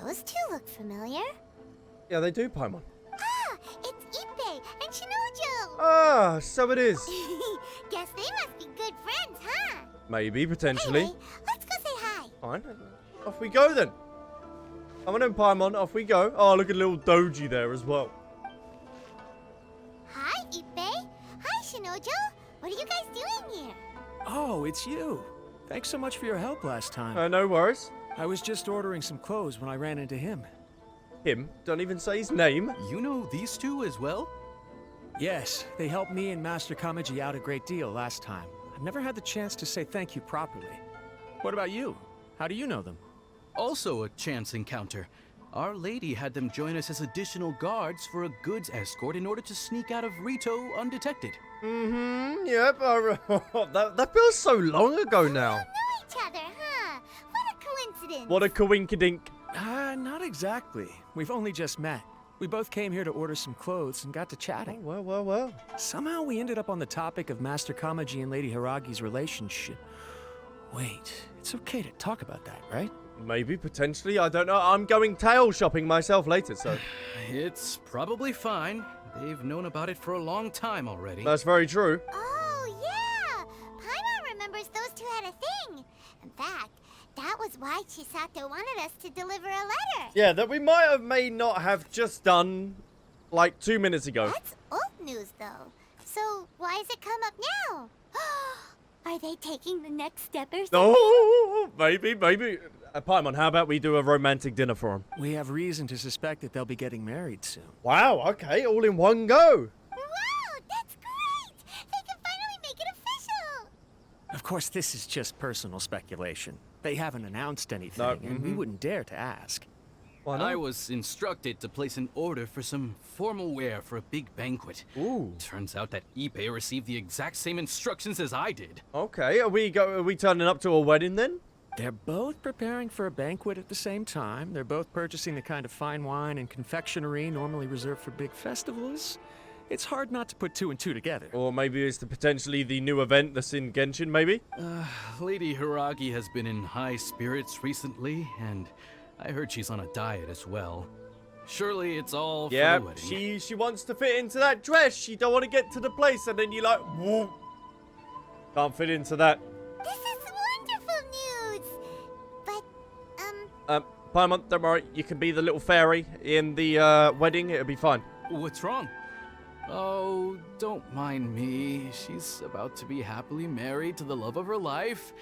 Those two look familiar. Yeah, they do, Paimon. Ah, it's Ippei and Shinojo. Ah, so it is. Guess they must be good friends, huh? Maybe, potentially. Anyway, let's go say hi. Fine. Off we go then. Come on in, Paimon. Off we go. Oh, look at little Doji there as well. Hi, Ippei. Hi, Shinojo. What are you guys doing here? Oh, it's you. Thanks so much for your help last time. No worries. I was just ordering some clothes when I ran into him. Him? Don't even say his name. You know these two as well? Yes, they helped me and Master Kamaji out a great deal last time. I've never had the chance to say thank you properly. What about you? How do you know them? Also a chance encounter. Our lady had them join us as additional guards for a goods escort in order to sneak out of Rito undetected. Yep. That feels so long ago now. Know each other, huh? What a coincidence. What a coinkydink. Not exactly. We've only just met. We both came here to order some clothes and got to chatting. Well. Somehow we ended up on the topic of Master Kamaji and Lady Hiragi's relationship. Wait, it's okay to talk about that, right? Maybe, potentially, I don't know. I'm going tail shopping myself later, so... It's probably fine. They've known about it for a long time already. That's very true. Oh, yeah. Paimon remembers those two had a thing. In fact, that was why Chisato wanted us to deliver a letter. Yeah, that we may not have just done, like, 2 minutes ago. That's old news, though. So why has it come up now? Are they taking the next step or something? Oh, maybe. Paimon, how about we do a romantic dinner for him? We have reason to suspect that they'll be getting married soon. Wow, okay, all in one go. Wow, that's great! They can finally make it official! Of course, this is just personal speculation. They haven't announced anything, No, and we wouldn't dare to ask. Why not? I was instructed to place an order for some formal wear for a big banquet. Ooh. Turns out that Ippei received the exact same instructions as I did. Okay, are we turning up to a wedding then? They're both preparing for a banquet at the same time. They're both purchasing the kind of fine wine and confectionery normally reserved for big festivals. It's hard not to put two and two together. Or maybe it's potentially the new event that's in Genshin, maybe? Lady Hiragi has been in high spirits recently, and I heard she's on a diet as well. Surely it's all for Yeah, the wedding. she wants to fit into that dress. She don't want to get to the place, and then you're like, whoa. Can't fit into that. This is wonderful news! But, Paimon, don't worry. You can be the little fairy in the wedding. It'll be fine. What's wrong? Oh, don't mind me. She's about to be happily married to the love of her life.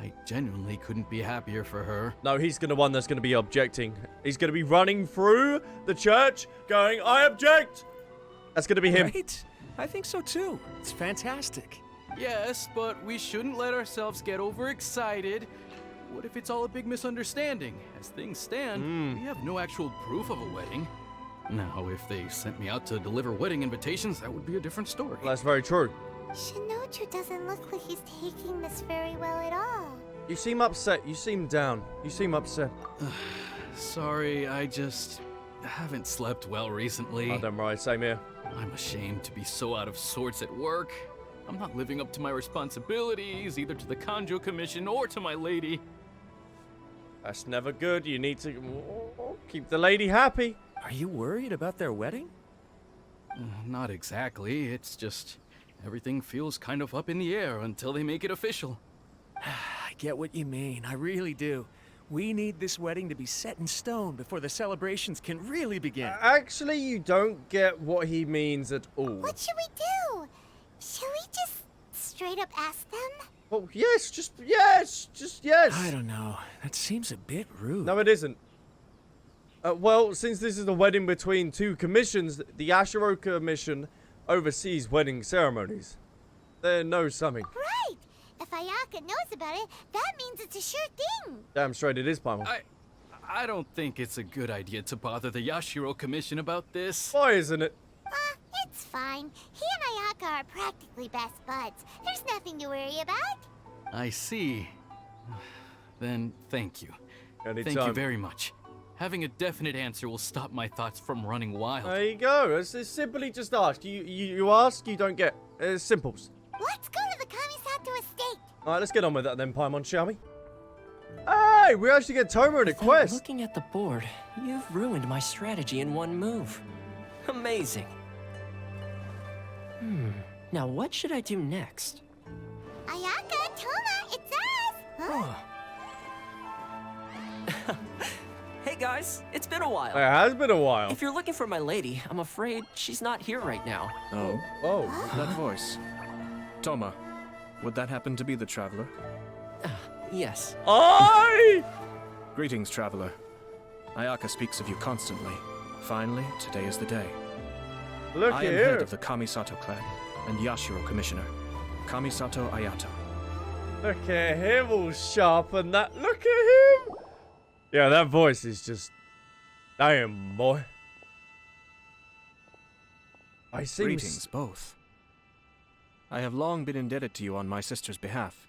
I genuinely couldn't be happier for her. No, he's the one that's going to be objecting. He's going to be running through the church going, I object! That's going to be him. Right? I think so too. It's fantastic. Yes, but we shouldn't let ourselves get overexcited. What if it's all a big misunderstanding? As things stand, we have no actual proof of a wedding. Now, if they sent me out to deliver wedding invitations, that would be a different story. That's very true. Shinojo doesn't look like he's taking this very well at all. You seem upset. You seem down. You seem upset. Sorry, I just haven't slept well recently. Oh, don't worry. Same here. I'm ashamed to be so out of sorts at work. I'm not living up to my responsibilities, either to the Kanjo Commission or to my lady. That's never good. You need to keep the lady happy. Are you worried about their wedding? Not exactly. It's just everything feels kind of up in the air until they make it official. I get what you mean. I really do. We need this wedding to be set in stone before the celebrations can really begin. Actually, you don't get what he means at all. What should we do? Should we just straight up ask them? Oh, yes. Just yes. I don't know. That seems a bit rude. No, it isn't. Well, since this is a wedding between two commissions, the Ashiro Commission oversees wedding ceremonies. They know something. Right! If Ayaka knows about it, that means it's a sure thing. Damn straight it is, Paimon. I don't think it's a good idea to bother the Yashiro Commission about this. Why isn't it? It's fine. He and Ayaka are practically best buds. There's nothing to worry about. I see. Then thank you. Anytime. Thank you very much. Having a definite answer will stop my thoughts from running wild. There you go. It's simply just ask. You ask, you don't get. It's simples. Let's go to the Kamisato estate. Alright, let's get on with that then, Paimon, shall we? Ah! right, we actually get Toma in a Without quest. looking at the board, you've ruined my strategy in one move. Amazing. Now what should I do next? Ayaka, Toma, it's us! Huh? Hey guys, it's been a while. It has been a while. If you're looking for my lady, I'm afraid she's not here right now. Oh, Oh. that voice. Toma, would that happen to be the traveler? Yes. Oi! Greetings, traveler. Ayaka speaks of you constantly. Finally, today is the day. Look I am here. head of the Kamisato clan and Yashiro commissioner, Kamisato Ayato. Look at him all sharp and that. Look at him. Yeah, that voice is just... Damn, boy. I seem... Greetings, both. I have long been indebted to you on my sister's behalf.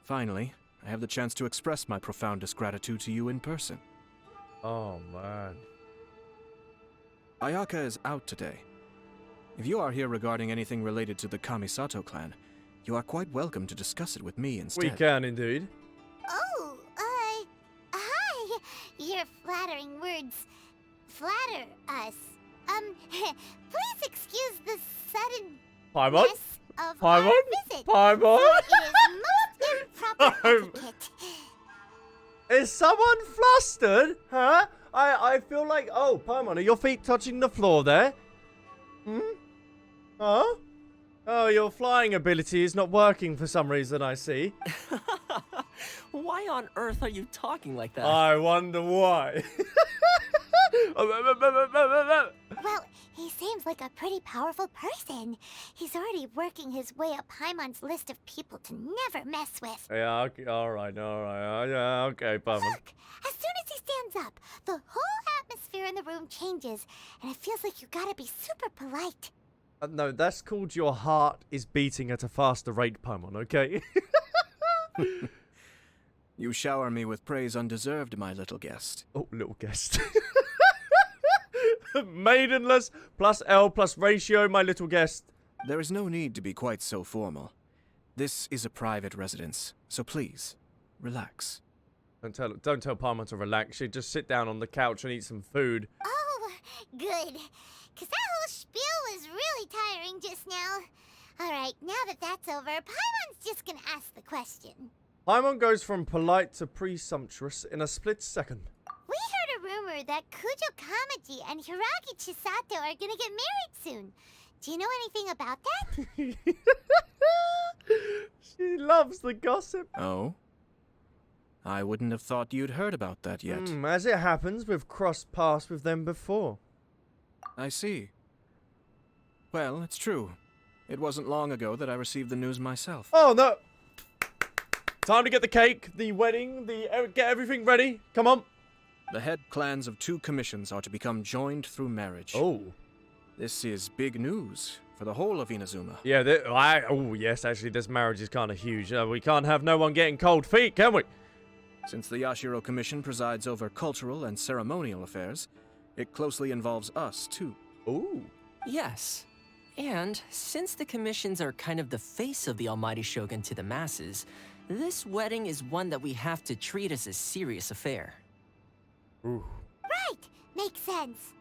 Finally, I have the chance to express my profoundest gratitude to you in person. Oh, man. Ayaka is out today. If you are here regarding anything related to the Kamisato clan, you are quite welcome to discuss it with me instead. We can indeed. Oh, hi. Your flattering words flatter us. Please excuse the suddenness Paimon? of Paimon? our visit. Paimon? It is most improper etiquette. Is someone flustered? Huh? I feel like... Oh, Paimon, are your feet touching the floor there? Hmm? Huh? Oh, your flying ability is not working for some reason, I see. Why on earth are you talking like that? I wonder why. Well, he seems like a pretty powerful person. He's already working his way up Paimon's list of people to never mess with. Yeah, okay, alright. Yeah, okay, Paimon. Look, as soon as he stands up, the whole atmosphere in the room changes, and it feels like you gotta be super polite. No, that's called your heart is beating at a faster rate, Paimon, okay? You shower me with praise undeserved, my little guest. Oh, little guest. Maidenless plus L plus ratio, my little guest. There is no need to be quite so formal. This is a private residence, so please, relax. Don't tell Paimon to relax. She'd just sit down on the couch and eat some food. Oh, good. Because that whole spiel was really tiring just now. Alright, now that that's over, Paimon's just gonna ask the question. Paimon goes from polite to presumptuous in a split second. We heard a rumor that Kujo Kamaji and Hiragi Chisato are gonna get married soon. Do you know anything about that? She loves the gossip. Oh? I wouldn't have thought you'd heard about that yet. As it happens, we've crossed paths with them before. I see. Well, it's true. It wasn't long ago that I received the news myself. Oh, no. Time to get the cake, the wedding, get everything ready. Come on. The head clans of 2 commissions are to become joined through marriage. Oh. This is big news for the whole of Inazuma. Yeah, oh, yes, actually, this marriage is kind of huge. We can't have no one getting cold feet, can we? Since the Yashiro Commission presides over cultural and ceremonial affairs, it closely involves us, too. Ooh. Yes. And since the commissions are kind of the face of the almighty shogun to the masses, this wedding is one that we have to treat as a serious affair. Ooh. Right, makes sense.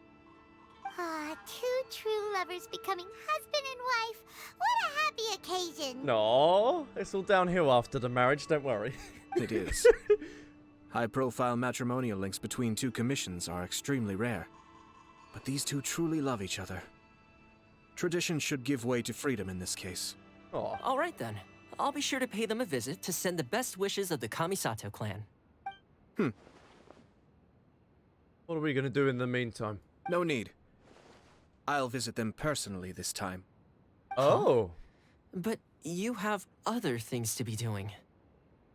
Ah, 2 true lovers becoming husband and wife. What a happy occasion. No, it's all downhill after the marriage, don't worry. It is. High-profile matrimonial links between 2 commissions are extremely rare. But these 2 truly love each other. Tradition should give way to freedom in this case. Oh. All right then. I'll be sure to pay them a visit to send the best wishes of the Kamisato clan. What are we going to do in the meantime? No need. I'll visit them personally this time. Oh. But you have other things to be doing.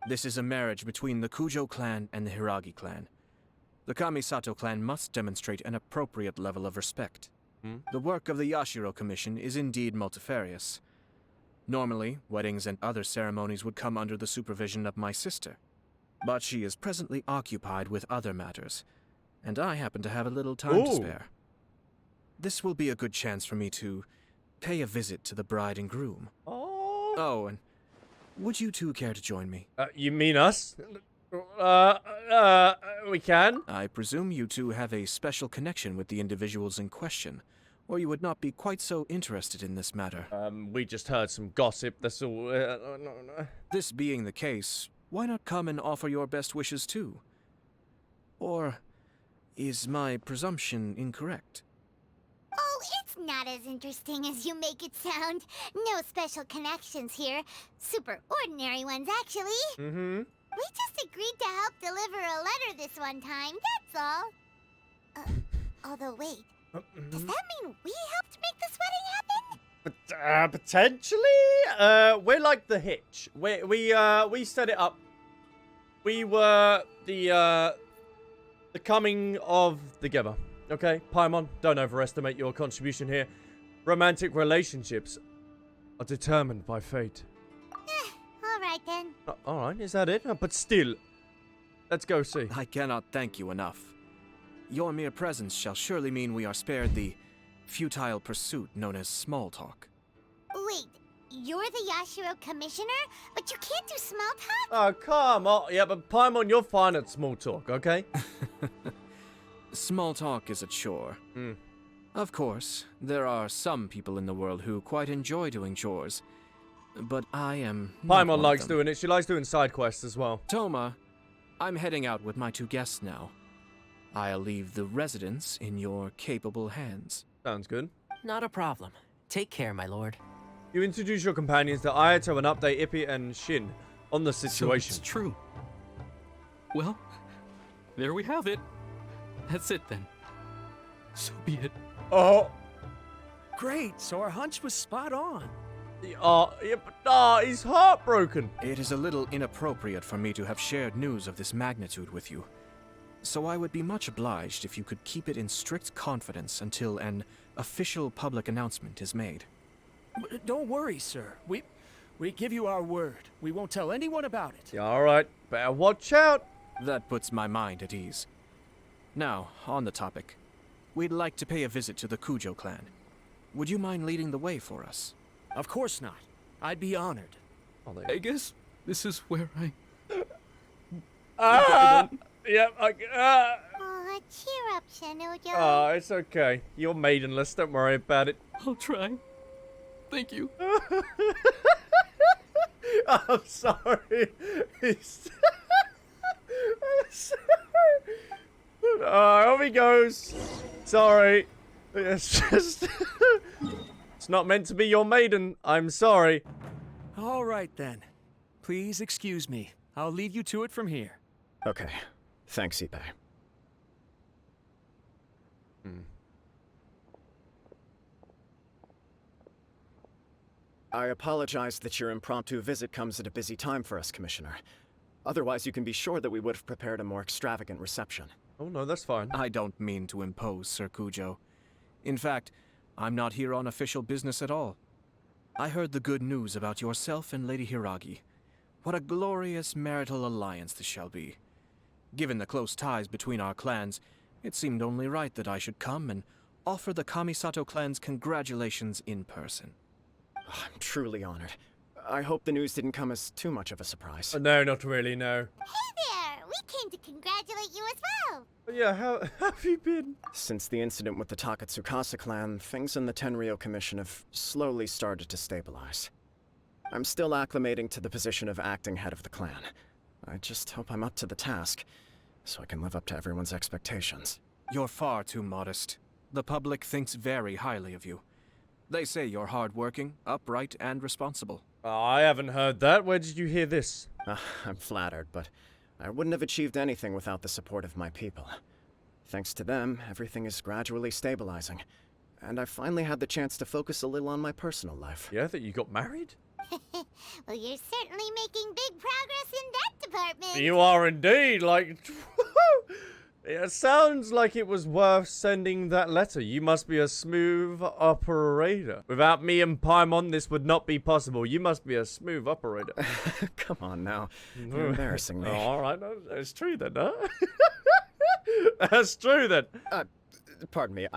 This is a marriage between the Kujo clan and the Hiragi clan. The Kamisato clan must demonstrate an appropriate level of respect. The work of the Yashiro Commission is indeed multifarious. Normally, weddings and other ceremonies would come under the supervision of my sister. But she is presently occupied with other matters, and I happen to have a little time to Ooh. spare. This will be a good chance for me to pay a visit to the bride and groom. Oh. Oh, and would you 2 care to join me? You mean us? We can. I presume you two have a special connection with the individuals in question, or you would not be quite so interested in this matter. We just heard some gossip, that's all. No. This being the case, why not come and offer your best wishes too? Or is my presumption incorrect? Oh, it's not as interesting as you make it sound. No special connections here. Super ordinary ones, actually. Mm-hmm. We just agreed to help deliver a letter this one time, that's all. Although, wait. Does that mean we helped make this wedding happen? Potentially? We're like the hitch. We set it up. We were the coming of the giver. Okay, Paimon, don't overestimate your contribution here. Romantic relationships are determined by fate. Alright then. Alright, is that it? But still, let's go see. I cannot thank you enough. Your mere presence shall surely mean we are spared the futile pursuit known as small talk. Wait, you're the Yashiro commissioner? But you can't do small talk? Oh, come on. Yeah, but Paimon, you're fine at small talk, okay? Small talk is a chore. Mm. Of course, there are some people in the world who quite enjoy doing chores, but I am not one Paimon of likes them. doing it. She likes doing side quests as well. Toma, I'm heading out with my two guests now. I'll leave the residence in your capable hands. Sounds good. Not a problem. Take care, my lord. You introduce your companions to Ayato and update Ippy and Shin on the situation. So it's true. Well, there we have it. That's it then. So be it. Oh, Great, so our hunch was spot on. yeah, but he's heartbroken. It is a little inappropriate for me to have shared news of this magnitude with you, so I would be much obliged if you could keep it in strict confidence until an official public announcement is made. Don't worry, sir. We give you our word. We won't tell anyone about it. Yeah, all right. Better watch out. That puts my mind at ease. Now, on the topic. We'd like to pay a visit to the Kujo clan. Would you mind leading the way for us? Of course not. I'd be honored. I guess this is where I... Yeah, Aw, cheer up, Shinojo. Oh, it's okay. You're maidenless. Don't worry about it. I'll try. Thank you. I'm sorry. He's... I'm sorry. Off he goes. Sorry. It's just... It's not meant to be your maiden. I'm sorry. All right, then. Please excuse me. I'll leave you to it from here. Okay. Thanks, Ippei. I apologize that your impromptu visit comes at a busy time for us, Commissioner. Otherwise, you can be sure that we would have prepared a more extravagant reception. Oh, no, that's fine. I don't mean to impose, Sir Kujo. In fact, I'm not here on official business at all. I heard the good news about yourself and Lady Hiragi. What a glorious marital alliance this shall be. Given the close ties between our clans, it seemed only right that I should come and offer the Kamisato clan's congratulations in person. I'm truly honored. I hope the news didn't come as too much of a surprise. No, not really, no. Hey there! We came to congratulate you as well! Yeah, how have you been? Since the incident with the Takatsukasa clan, things in the Tenryou Commission have slowly started to stabilize. I'm still acclimating to the position of acting head of the clan. I just hope I'm up to the task, so I can live up to everyone's expectations. You're far too modest. The public thinks very highly of you. They say you're hardworking, upright, and responsible. I haven't heard that. Where did you hear this? I'm flattered, but I wouldn't have achieved anything without the support of my people. Thanks to them, everything is gradually stabilizing, and I finally had the chance to focus a little on my personal life. Yeah, that you got married? Well, you're certainly making big progress in that department. You are indeed, like... It sounds like it was worth sending that letter. You must be a smooth operator. Without me and Paimon, this would not be possible. You must be a smooth operator. Come on now. You're embarrassing me. Oh, all right, no, that's true then, huh? That's true then. Pardon me,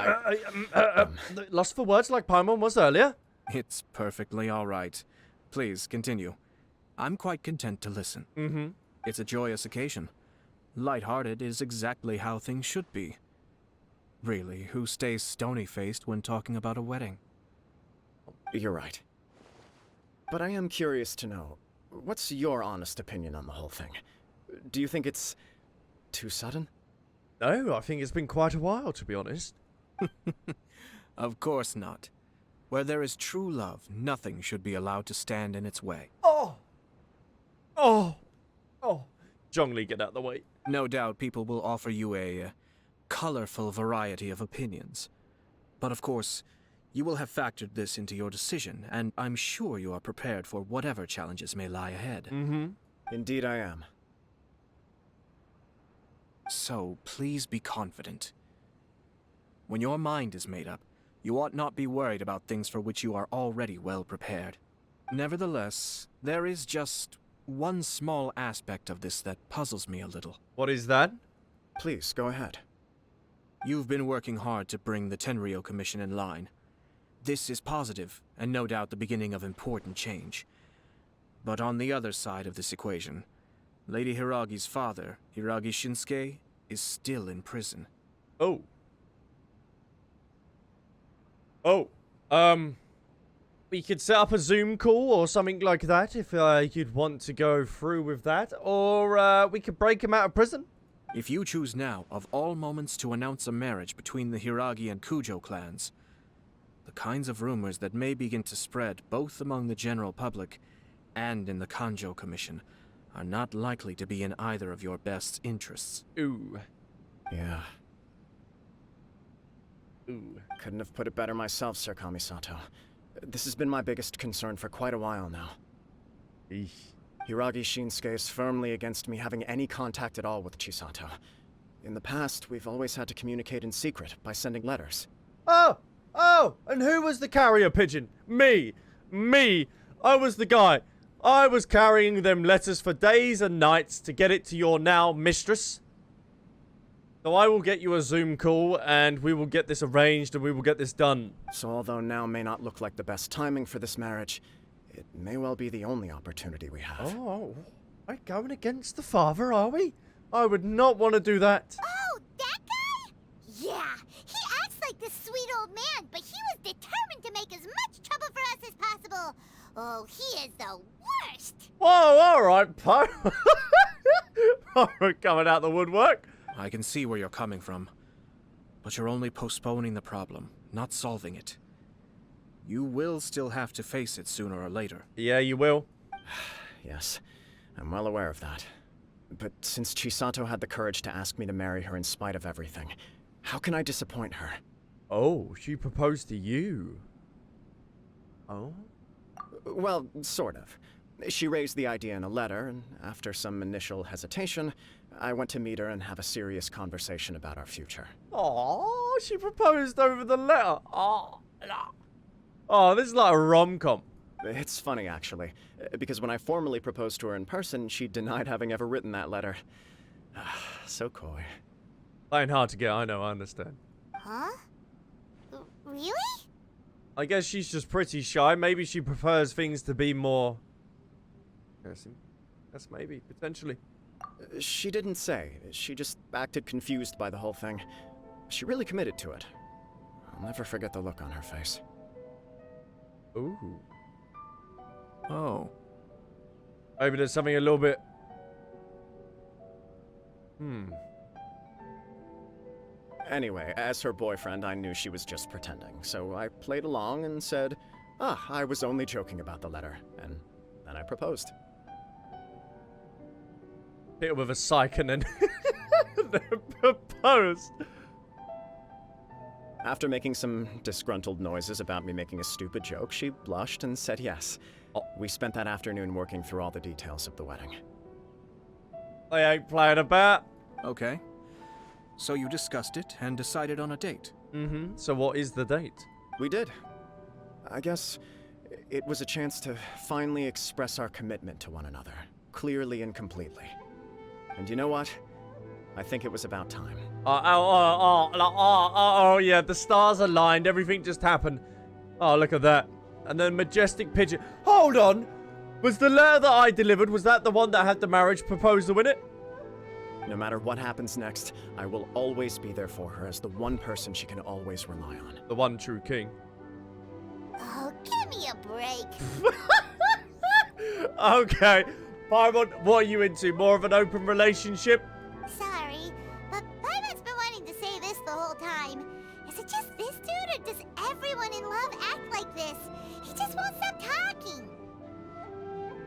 Lost for words like Paimon was earlier? It's perfectly all right. Please, continue. I'm quite content to listen. Mm-hmm. It's a joyous occasion. Light-hearted is exactly how things should be. Really, who stays stony-faced when talking about a wedding? You're right. But I am curious to know, what's your honest opinion on the whole thing? Do you think it's too sudden? No, I think it's been quite a while, to be honest. Of course not. Where there is true love, nothing should be allowed to stand in its way. Oh! Oh! Oh! Zhongli, get out of the way. No doubt people will offer you a colorful variety of opinions. But of course, you will have factored this into your decision, and I'm sure you are prepared for whatever challenges may lie ahead. Mm-hmm. Indeed I am. So, please be confident. When your mind is made up, you ought not be worried about things for which you are already well prepared. Nevertheless, there is just one small aspect of this that puzzles me a little. What is that? Please, go ahead. You've been working hard to bring the Tenryou Commission in line. This is positive, and no doubt the beginning of important change. But on the other side of this equation, Lady Hiragi's father, Hiragi Shinsuke, is still in prison. Oh. Oh. We could set up a Zoom call or something like that if you'd want to go through with that. Or we could break him out of prison. If you choose now, of all moments, to announce a marriage between the Hiragi and Kujo clans, the kinds of rumors that may begin to spread both among the general public and in the Kanjo Commission are not likely to be in either of your best interests. Ooh. Yeah. Ooh. Couldn't have put it better myself, Sir Kamisato. This has been my biggest concern for quite a while now. Eesh. Hiragi Shinsuke is firmly against me having any contact at all with Chisato. In the past, we've always had to communicate in secret by sending letters. Oh! Oh! And who was the carrier pigeon? Me! Me! I was the guy. I was carrying them letters for days and nights to get it to your now mistress. So I will get you a Zoom call and we will get this arranged and we will get this done. So although now may not look like the best timing for this marriage, it may well be the only opportunity we have. Oh, we're going against the father, are we? I would not want to do that. Oh, that guy? Yeah, he acts like this sweet old man, but he was determined to make as much trouble for us as possible. Oh, he is the worst. Whoa, alright, Poe. We're coming out the woodwork. I can see where you're coming from, but you're only postponing the problem, not solving it. You will still have to face it sooner or later. Yeah, you will. Yes, I'm well aware of that. But since Chisato had the courage to ask me to marry her in spite of everything, how can I disappoint her? Oh, she proposed to you. Oh? Well, sort of. She raised the idea in a letter, and after some initial hesitation, I went to meet her and have a serious conversation about our future. Oh, she proposed over the letter. Oh, this is like a rom-com. It's funny, actually, because when I formally proposed to her in person, she denied having ever written that letter. So coy. Ain't hard to get, I know, I understand. Huh? Really? I guess she's just pretty shy. Maybe she prefers things to be more... That's maybe, potentially. She didn't say. She just acted confused by the whole thing. She really committed to it. I'll never forget the look on her face. Ooh. Oh. Maybe there's something a little bit... Anyway, as her boyfriend, I knew she was just pretending, so I played along and said, I was only joking about the letter, and then I proposed. Hit her with a psych and then... then proposed. After making some disgruntled noises about me making a stupid joke, she blushed and said yes. We spent that afternoon working through all the details of the wedding. They ain't playing about. Okay. So you discussed it and decided on a date. Mm-hmm. So what is the date? We did. I guess it was a chance to finally express our commitment to one another, clearly and completely. And you know what? I think it was about time. Oh, yeah, the stars aligned, everything just happened. Oh, look at that. And then majestic pigeon. Hold on! Was the letter that I delivered, was that the one that had the marriage proposal in it? No matter what happens next, I will always be there for her as the one person she can always rely on. The one true king. Oh, give me a break. Okay. Paimon, what are you into? More of an open relationship? Sorry, but Paimon's been wanting to say this the whole time. Is it just this dude, or does everyone in love act like this? He just won't stop talking.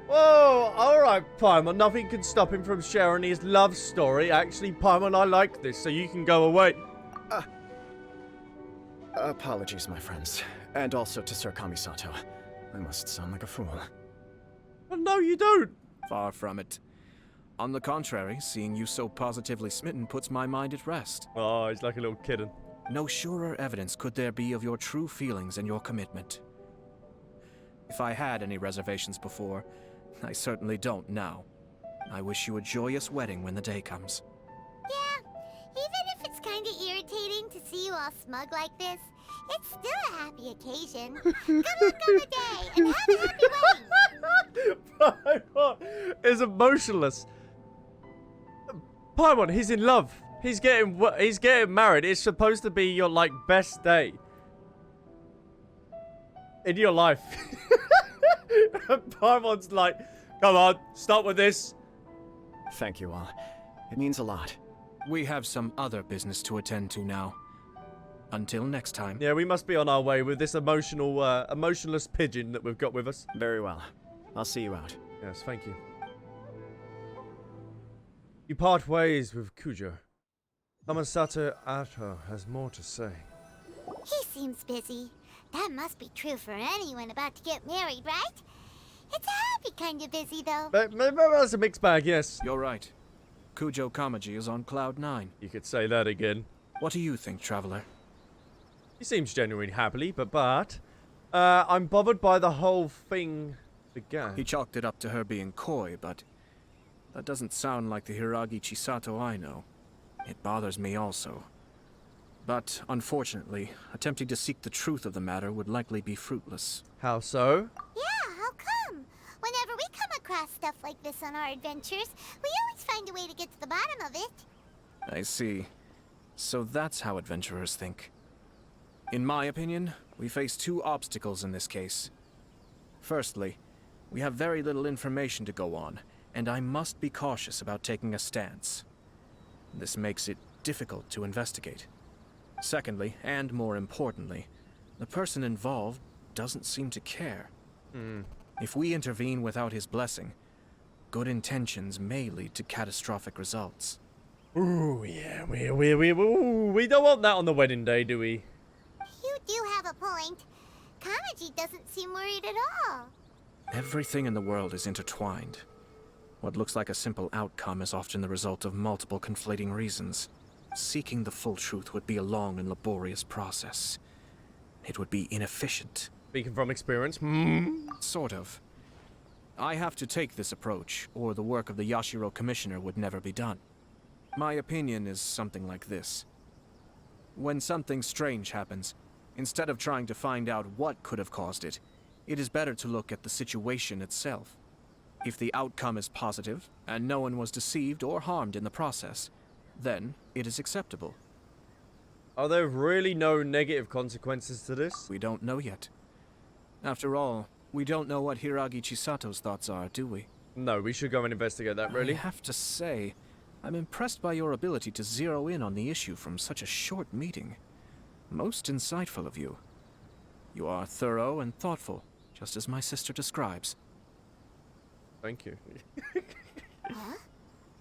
Whoa, alright, Paimon. Nothing can stop him from sharing his love story. Actually, Paimon, I like this, so you can go away. Apologies, my friends. And also to Sir Kamisato. I must sound like a fool. Well, no, you don't. Far from it. On the contrary, seeing you so positively smitten puts my mind at rest. Oh, he's like a little kitten. No surer evidence could there be of your true feelings and your commitment. If I had any reservations before, I certainly don't now. I wish you a joyous wedding when the day comes. Yeah, even if it's kind of irritating to see you all smug like this, it's still a happy occasion. Good luck on the day, and have a happy wedding! Paimon is emotionless. Paimon, he's in love. He's getting married. It's supposed to be your, like, best day in your life. Paimon's like, come on, stop with this. Thank you all. It means a lot. We have some other business to attend to now. Until next time. Yeah, we must be on our way with this emotionless pigeon that we've got with us. Very well. I'll see you out. Yes, thank you. You part ways with Kujo. Kamasato Ato has more to say. He seems busy. That must be true for anyone about to get married, right? It's a happy kind of busy, though. But that's a mixed bag, yes. You're right. Kujo Kamaji is on cloud 9. You could say that again. What do you think, Traveler? He seems genuinely happy, but I'm bothered by the whole thing began. He chalked it up to her being coy, but that doesn't sound like the Hiragi Chisato I know. It bothers me also. But, unfortunately, attempting to seek the truth of the matter would likely be fruitless. How so? Yeah, how come? Whenever we come across stuff like this on our adventures, we always find a way to get to the bottom of it. I see. So that's how adventurers think. In my opinion, we face two obstacles in this case. Firstly, we have very little information to go on, and I must be cautious about taking a stance. This makes it difficult to investigate. Secondly, and more importantly, the person involved doesn't seem to care. If we intervene without his blessing, good intentions may lead to catastrophic results. Ooh, yeah, we don't want that on the wedding day, do we? You do have a point. Kamaji doesn't seem worried at all. Everything in the world is intertwined. What looks like a simple outcome is often the result of multiple conflating reasons. Seeking the full truth would be a long and laborious process. It would be inefficient. Speaking from experience. Sort of. I have to take this approach, or the work of the Yashiro Commissioner would never be done. My opinion is something like this. When something strange happens, instead of trying to find out what could have caused it, it is better to look at the situation itself. If the outcome is positive, and no one was deceived or harmed in the process, then it is acceptable. Are there really no negative consequences to this? We don't know yet. After all, we don't know what Hiragi Chisato's thoughts are, do we? No, we should go and investigate that, really. I have to say, I'm impressed by your ability to zero in on the issue from such a short meeting. Most insightful of you. You are thorough and thoughtful, just as my sister describes. Thank you. Huh?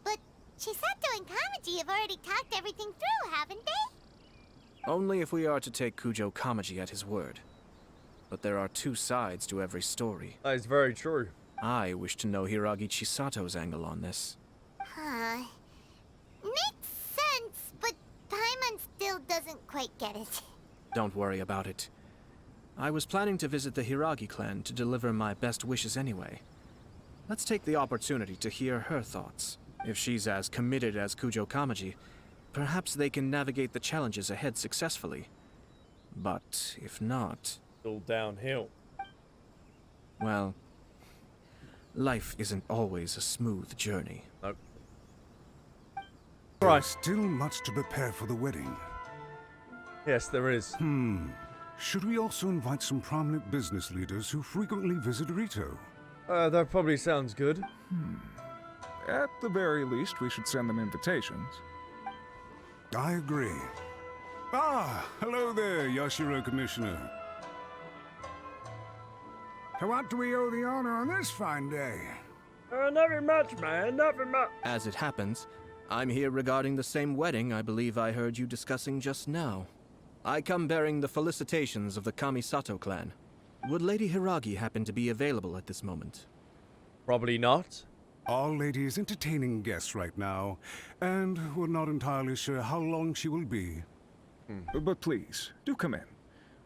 But Chisato and Kamaji have already talked everything through, haven't they? Only if we are to take Kujo Kamaji at his word. But there are two sides to every story. That is very true. I wish to know Hiragi Chisato's angle on this. Huh. Makes sense, but Paimon still doesn't quite get it. Don't worry about it. I was planning to visit the Hiragi clan to deliver my best wishes anyway. Let's take the opportunity to hear her thoughts. If she's as committed as Kujo Kamaji, perhaps they can navigate the challenges ahead successfully. But if not... All downhill. Well, Life isn't always a smooth journey. Nope. There's Right. still much to prepare for the wedding. Yes, there is. Should we also invite some prominent business leaders who frequently visit Rito? That probably sounds good. At the very least, we should send them invitations. I agree. Ah, hello there, Yashiro Commissioner. To what do we owe the honor on this fine day? Nothing much, man. Nothing much. As it happens, I'm here regarding the same wedding I believe I heard you discussing just now. I come bearing the felicitations of the Kamisato clan. Would Lady Hiragi happen to be available at this moment? Probably not. Our lady is entertaining guests right now, and we're not entirely sure how long she will be. But please, do come in.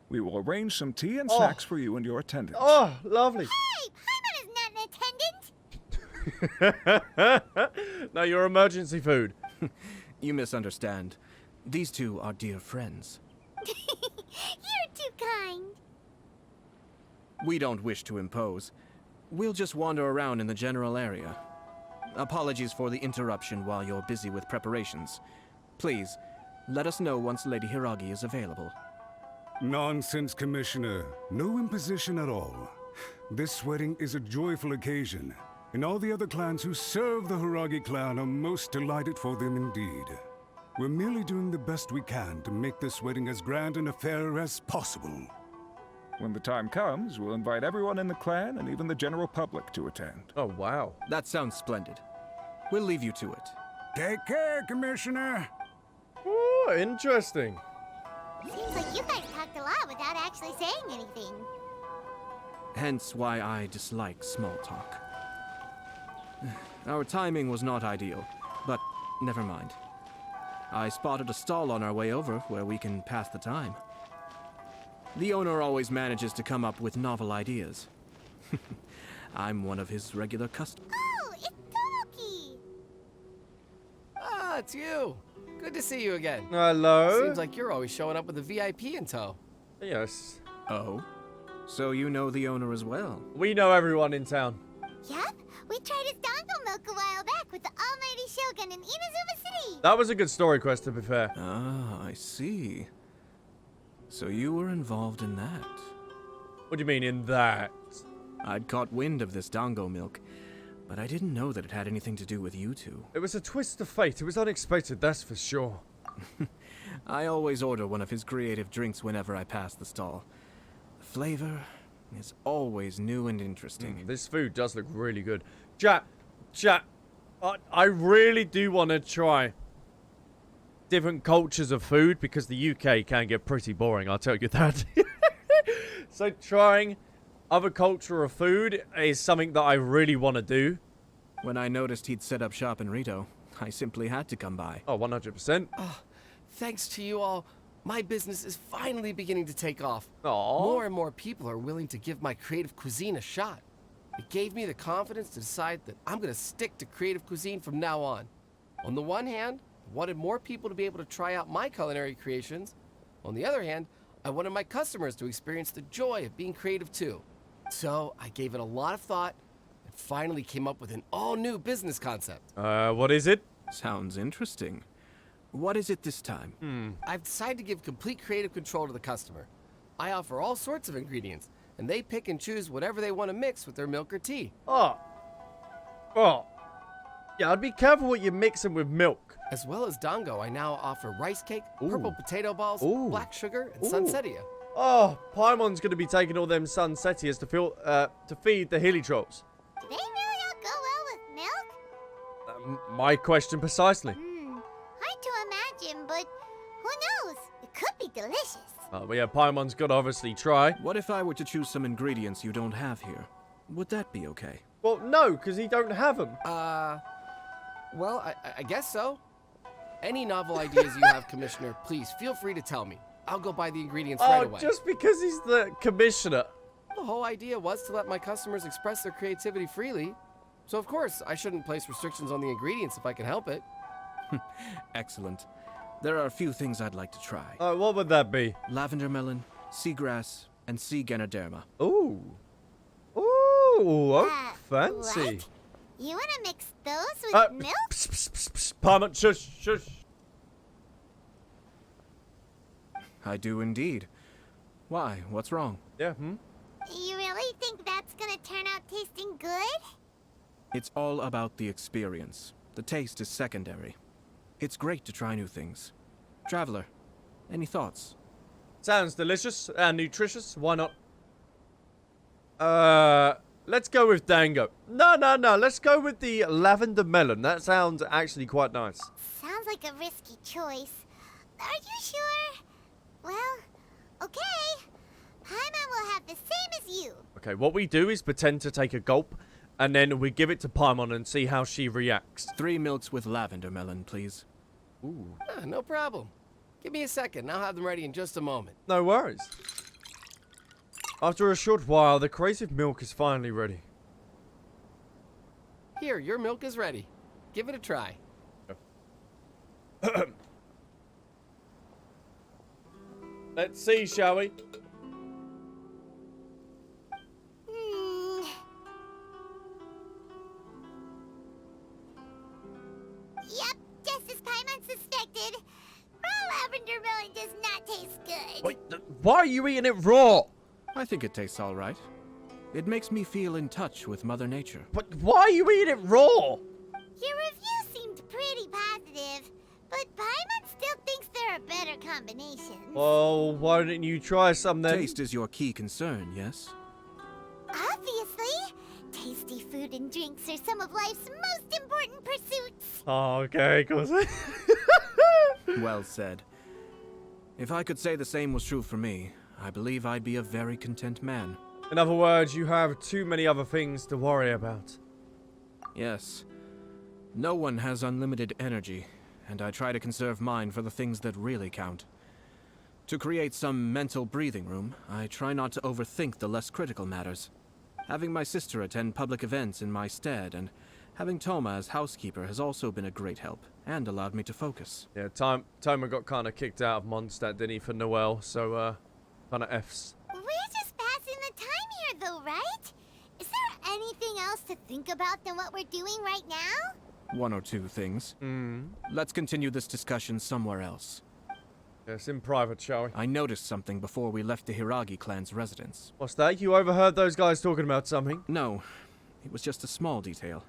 We will arrange some tea and snacks for you and your attendants. Oh, lovely. Hey, Paimon is not an attendant! No, your emergency food. You misunderstand. These two are dear friends. You're too kind. We don't wish to impose. We'll just wander around in the general area. Apologies for the interruption while you're busy with preparations. Please, let us know once Lady Hiragi is available. Nonsense, Commissioner. No imposition at all. This wedding is a joyful occasion, and all the other clans who serve the Hiragi clan are most delighted for them indeed. We're merely doing the best we can to make this wedding as grand an affair as possible. When the time comes, we'll invite everyone in the clan and even the general public to attend. Oh, wow. That sounds splendid. We'll leave you to it. Take care, Commissioner. Oh, interesting. Seems like you guys talked a lot without actually saying anything. Hence why I dislike small talk. Our timing was not ideal, but never mind. I spotted a stall on our way over where we can pass the time. The owner always manages to come up with novel ideas. I'm one of his regular customers. Oh, it's Tomoki! Ah, it's you. Good to see you again. Hello? Seems like you're always showing up with a VIP in tow. Yes. Oh? So you know the owner as well? We know everyone in town. Yup, we tried his dongle milk a while back with the almighty Shogun in Inazuma City. That was a good story quest, to be fair. Ah, I see. So you were involved in that. What do you mean in that? I'd caught wind of this dango milk, but I didn't know that it had anything to do with you two. It was a twist of fate. It was unexpected, that's for sure. I always order one of his creative drinks whenever I pass the stall. The flavor is always new and interesting. This food does look really good. Chat, I really do want to try different cultures of food because the UK can get pretty boring, I'll tell you that. So trying other culture of food is something that I really want to do. When I noticed he'd set up shop in Rito, I simply had to come by. Oh, 100%. Thanks to you all, my business is finally beginning to take off. Aww. More and more people are willing to give my creative cuisine a shot. It gave me the confidence to decide that I'm going to stick to creative cuisine from now on. On the one hand, I wanted more people to be able to try out my culinary creations. On the other hand, I wanted my customers to experience the joy of being creative too. So I gave it a lot of thought and finally came up with an all-new business concept. What is it? Sounds interesting. What is it this time? I've decided to give complete creative control to the customer. I offer all sorts of ingredients, and they pick and choose whatever they want to mix with their milk or tea. Oh. Yeah, I'd be careful what you're mixing with milk. As well as dango, I now offer rice cake, Ooh. purple potato balls, Ooh. black sugar, and Ooh. sunsettia. Oh, Paimon's gonna be taking all them sunsettias to feed the hilly trolls. Do they really all go well with milk? My question precisely. Hard to imagine, but who knows? It could be delicious. Well, yeah, Paimon's got to obviously try. What if I were to choose some ingredients you don't have here? Would that be okay? Well, no, because he don't have them. Well, I guess so. Any novel ideas you have, Commissioner, please feel free to tell me. I'll go buy the ingredients right away. Just because he's the commissioner. The whole idea was to let my customers express their creativity freely. So of course, I shouldn't place restrictions on the ingredients if I can help it. Excellent. There are a few things I'd like to try. What would that be? Lavender melon, seagrass, and sea ganoderma. Ooh. Ooh. Oh, fancy. What? You wanna mix those with milk? Psst, psst, psst, psst. Paimon, shush, shush. I do indeed. Why? What's wrong? Yeah, You really think that's gonna turn out tasting good? It's all about the experience. The taste is secondary. It's great to try new things. Traveler, any thoughts? Sounds delicious and nutritious. Why not? Let's go with Dango. No. Let's go with the lavender melon. That sounds actually quite nice. Sounds like a risky choice. Are you sure? Well, okay. Paimon will have the same as you. Okay, what we do is pretend to take a gulp, and then we give it to Paimon and see how she reacts. 3 milks with lavender melon, please. Ooh. No problem. Give me a second. I'll have them ready in just a moment. No worries. After a short while, the creative milk is finally ready. Here, your milk is ready. Give it a try. Let's see, shall we? Yep, just as Paimon suspected. Raw lavender melon does not taste good. Wait, why are you eating it raw? I think it tastes all right. It makes me feel in touch with Mother Nature. But why are you eating it raw? Your review seemed pretty positive, but Paimon still thinks there are better combinations. Well, why didn't you try some then? Taste is your key concern, yes? Obviously, tasty food and drinks are some of life's most important pursuits. Oh, okay, cause Well said. If I could say the same was true for me, I believe I'd be a very content man. in other words, you have too many other things to worry about. Yes. No one has unlimited energy, and I try to conserve mine for the things that really count. To create some mental breathing room, I try not to overthink the less critical matters. Having my sister attend public events in my stead, and having Toma as housekeeper has also been a great help, and allowed me to focus. Yeah, Toma got kind of kicked out of Mondstadt, didn't he, for Noel, so, kind of Fs. We're just passing the time here, though, right? Is there anything else to think about than what we're doing right now? 1 or 2 things. Let's continue this discussion somewhere else. Yes, in private, shall we? I noticed something before we left the Hiragi clan's residence. What's that? You overheard those guys talking about something? No, it was just a small detail.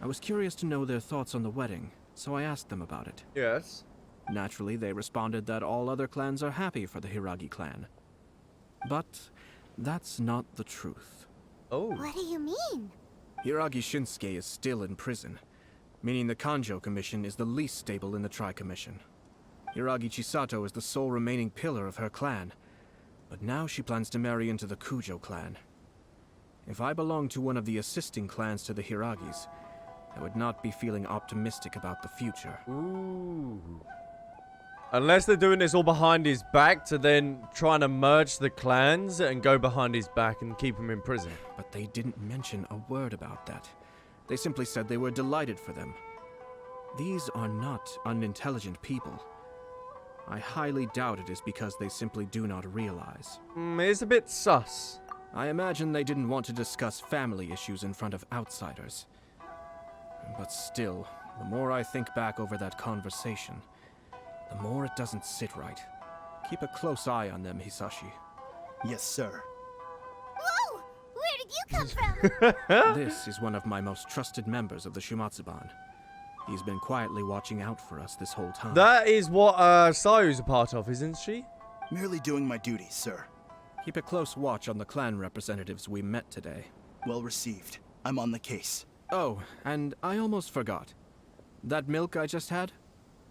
I was curious to know their thoughts on the wedding, so I asked them about it. Yes. Naturally, they responded that all other clans are happy for the Hiragi clan. But that's not the truth. Oh. What do you mean? Hiragi Shinsuke is still in prison, meaning the Kanjo Commission is the least stable in the Tri-Commission. Hiragi Chisato is the sole remaining pillar of her clan, but now she plans to marry into the Kujo clan. If I belonged to one of the assisting clans to the Hiragis, I would not be feeling optimistic about the future. Ooh. Unless they're doing this all behind his back to then trying to merge the clans and go behind his back and keep him in prison. But they didn't mention a word about that. They simply said they were delighted for them. These are not unintelligent people. I highly doubt it is because they simply do not realize. It's a bit sus. I imagine they didn't want to discuss family issues in front of outsiders. But still, the more I think back over that conversation, the more it doesn't sit right. Keep a close eye on them, Hisashi. Yes, sir. Whoa! Where did you come from? This is one of my most trusted members of the Shumatsuban. He's been quietly watching out for us this whole time. That is what Sayu's a part of, isn't she? Merely doing my duties, sir. Keep a close watch on the clan representatives we met today. Well received. I'm on the case. Oh, and I almost forgot. That milk I just had?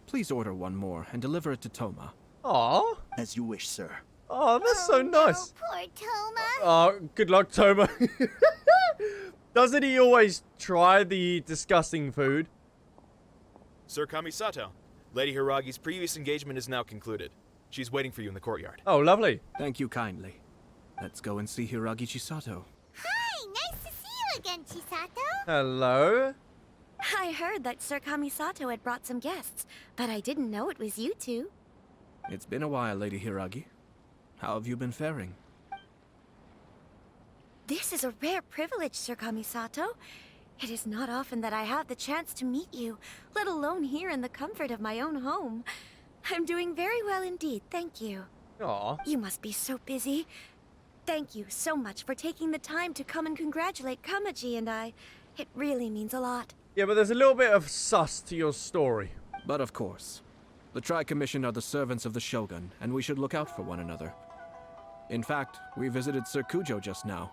Please order one more and deliver it to Toma. Aw. As you wish, sir. Oh, that's so nice. No, poor Toma. Oh, good luck, Toma. Doesn't he always try the disgusting food? Sir Kamisato, Lady Hiragi's previous engagement is now concluded. She's waiting for you in the courtyard. Oh, lovely. Thank you kindly. Let's go and see Hiragi Chisato. Hi, nice to see you again, Chisato. Hello? I heard that Sir Kamisato had brought some guests, but I didn't know it was you two. It's been a while, Lady Hiragi. How have you been faring? This is a rare privilege, Sir Kamisato. It is not often that I have the chance to meet you, let alone here in the comfort of my own home. I'm doing very well indeed, thank you. Aw. You must be so busy. Thank you so much for taking the time to come and congratulate Kamaji and I. It really means a lot. Yeah, but there's a little bit of sus to your story. But of course, the Tri-Commission are the servants of the Shogun, and we should look out for one another. In fact, we visited Sir Kujo just now.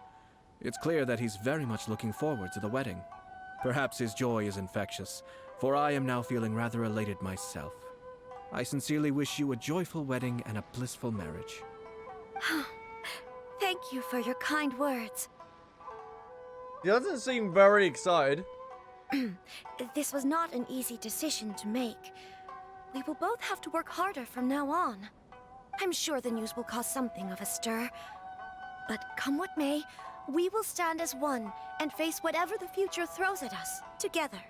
It's clear that he's very much looking forward to the wedding. Perhaps his joy is infectious, for I am now feeling rather elated myself. I sincerely wish you a joyful wedding and a blissful marriage. Thank you for your kind words. He doesn't seem very excited. This was not an easy decision to make. We will both have to work harder from now on. I'm sure the news will cause something of a stir. But come what may, we will stand as one and face whatever the future throws at us, together.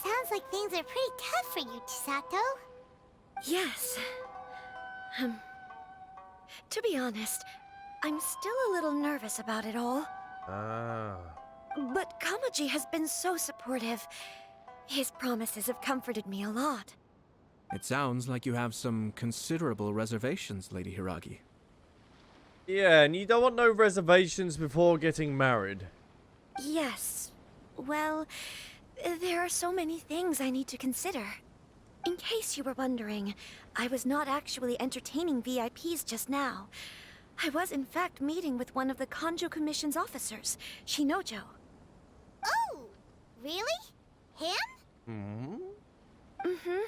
Sounds like things are pretty tough for you, Chisato. Yes. To be honest, I'm still a little nervous about it all. Ah. But Kamaji has been so supportive. His promises have comforted me a lot. It sounds like you have some considerable reservations, Lady Hiragi. Yeah, and you don't want no reservations before getting married. Yes. Well, there are so many things I need to consider. In case you were wondering, I was not actually entertaining VIPs just now. I was in fact meeting with one of the Kanjo Commission's officers, Shinojo. Oh, really? Him? Mm-hmm.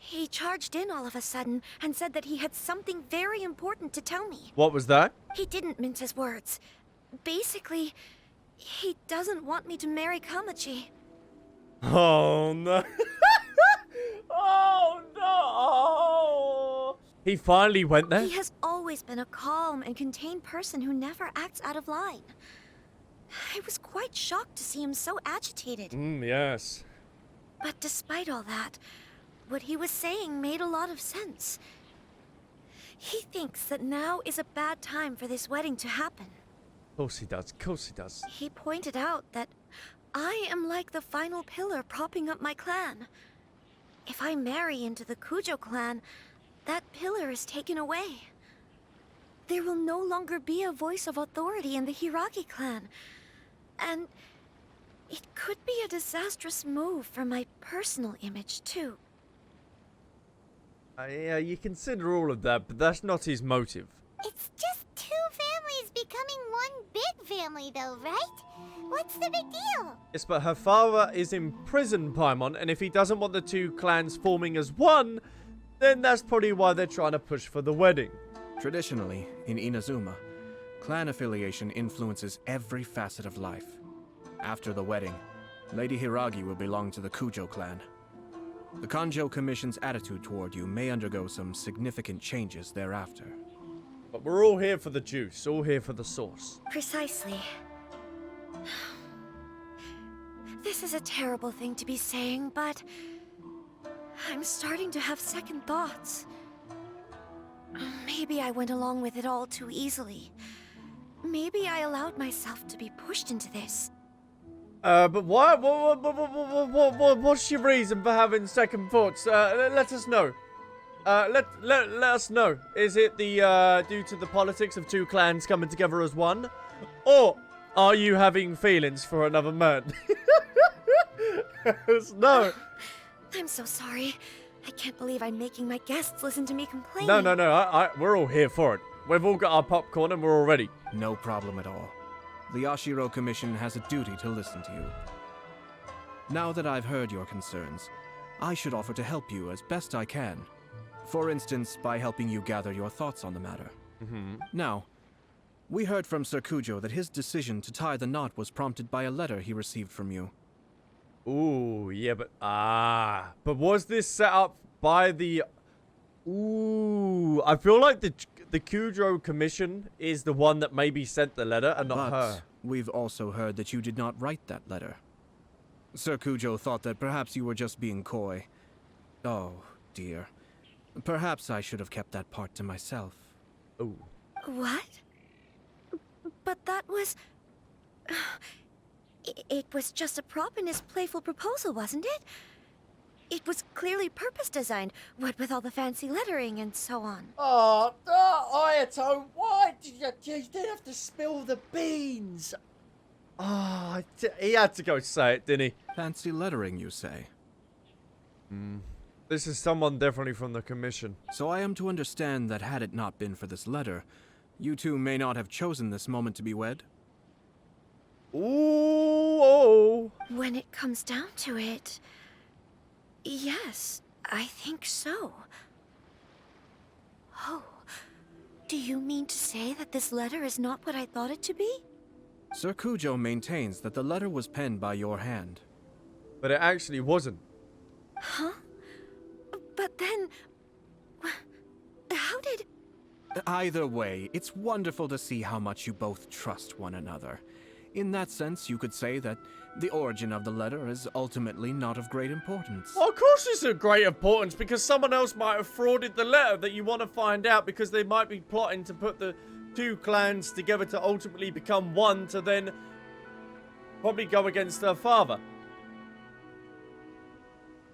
He charged in all of a sudden and said that he had something very important to tell me. What was that? He didn't mince his words. Basically, he doesn't want me to marry Kamaji. Oh no. Oh no. He finally went there? He has always been a calm and contained person who never acts out of line. I was quite shocked to see him so agitated. Yes. But despite all that, what he was saying made a lot of sense. He thinks that now is a bad time for this wedding to happen. Of course he does, of course he does. He pointed out that I am like the final pillar propping up my clan. If I marry into the Kujo clan, that pillar is taken away. There will no longer be a voice of authority in the Hiragi clan. And it could be a disastrous move for my personal image, too. Yeah, you consider all of that, but that's not his motive. It's just two families becoming one big family, though, right? What's the big deal? Yes, but her father is in prison, Paimon, and if he doesn't want the two clans forming as one, then that's probably why they're trying to push for the wedding. Traditionally, in Inazuma, clan affiliation influences every facet of life. After the wedding, Lady Hiragi will belong to the Kujo clan. The Kanjo Commission's attitude toward you may undergo some significant changes thereafter. But we're all here for the juice, all here for the sauce. Precisely. This is a terrible thing to be saying, but I'm starting to have second thoughts. Maybe I went along with it all too easily. Maybe I allowed myself to be pushed into this. But why? What's your reason for having second thoughts? Let us know. Let us know. Is it the due to the politics of two clans coming together as one, or are you having feelings for another man? No. I'm so sorry. I can't believe I'm making my guests listen to me complain. No. We're all here for it. We've all got our popcorn and we're all ready. No problem at all. The Yashiro Commission has a duty to listen to you. Now that I've heard your concerns, I should offer to help you as best I can. For instance, by helping you gather your thoughts on the matter. Now, we heard from Sir Kujo that his decision to tie the knot was prompted by a letter he received from you. Ooh, yeah, but was this set up by the... Ooh, I feel like the Kujo Commission is the one that maybe sent the letter and not her. We've also heard that you did not write that letter. Sir Kujo thought that perhaps you were just being coy. Oh, dear. Perhaps I should have kept that part to myself. Ooh. What? But that was... It was just a prop in his playful proposal, wasn't it? It was clearly purpose-designed, what with all the fancy lettering and so on. Oh, Ayato, why did you didn't have to spill the beans? Oh, he had to go say it, didn't he? Fancy lettering, you say? This is someone definitely from the commission. So I am to understand that had it not been for this letter, you two may not have chosen this moment to be wed? Ooh, oh. When it comes down to it, yes, I think so. Oh, do you mean to say that this letter is not what I thought it to be? Sir Kujo maintains that the letter was penned by your hand. But it actually wasn't. Huh? But then... how did... Either way, it's wonderful to see how much you both trust one another. In that sense, you could say that the origin of the letter is ultimately not of great importance. Well, of course it's of great importance, because someone else might have frauded the letter that you want to find out, because they might be plotting to put the two clans together to ultimately become one, to then probably go against her father.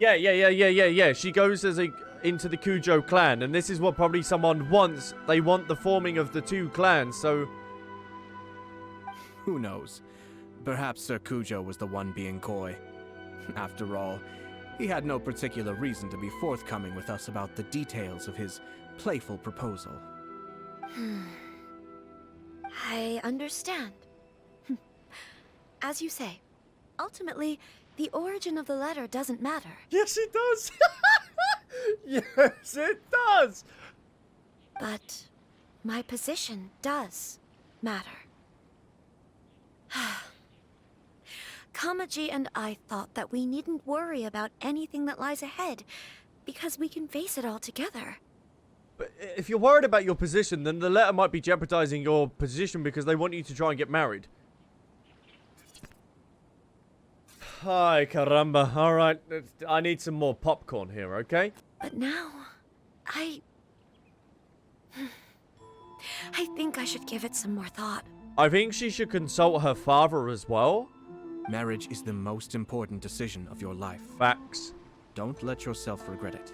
Yeah. She goes as into the Kujo clan, and this is what probably someone wants. They want the forming of the two clans, so... Who knows? Perhaps Sir Kujo was the one being coy. After all, he had no particular reason to be forthcoming with us about the details of his playful proposal. I understand. As you say, ultimately, the origin of the letter doesn't matter. Yes, it does. Yes, it does. But my position does matter. Kamaji and I thought that we needn't worry about anything that lies ahead, because we can face it all together. But if you're worried about your position, then the letter might be jeopardizing your position because they want you to try and get married. Hi, caramba. Alright, I need some more popcorn here, okay? But now, I think I should give it some more thought. I think she should consult her father as well. Marriage is the most important decision of your life. Facts. Don't let yourself regret it.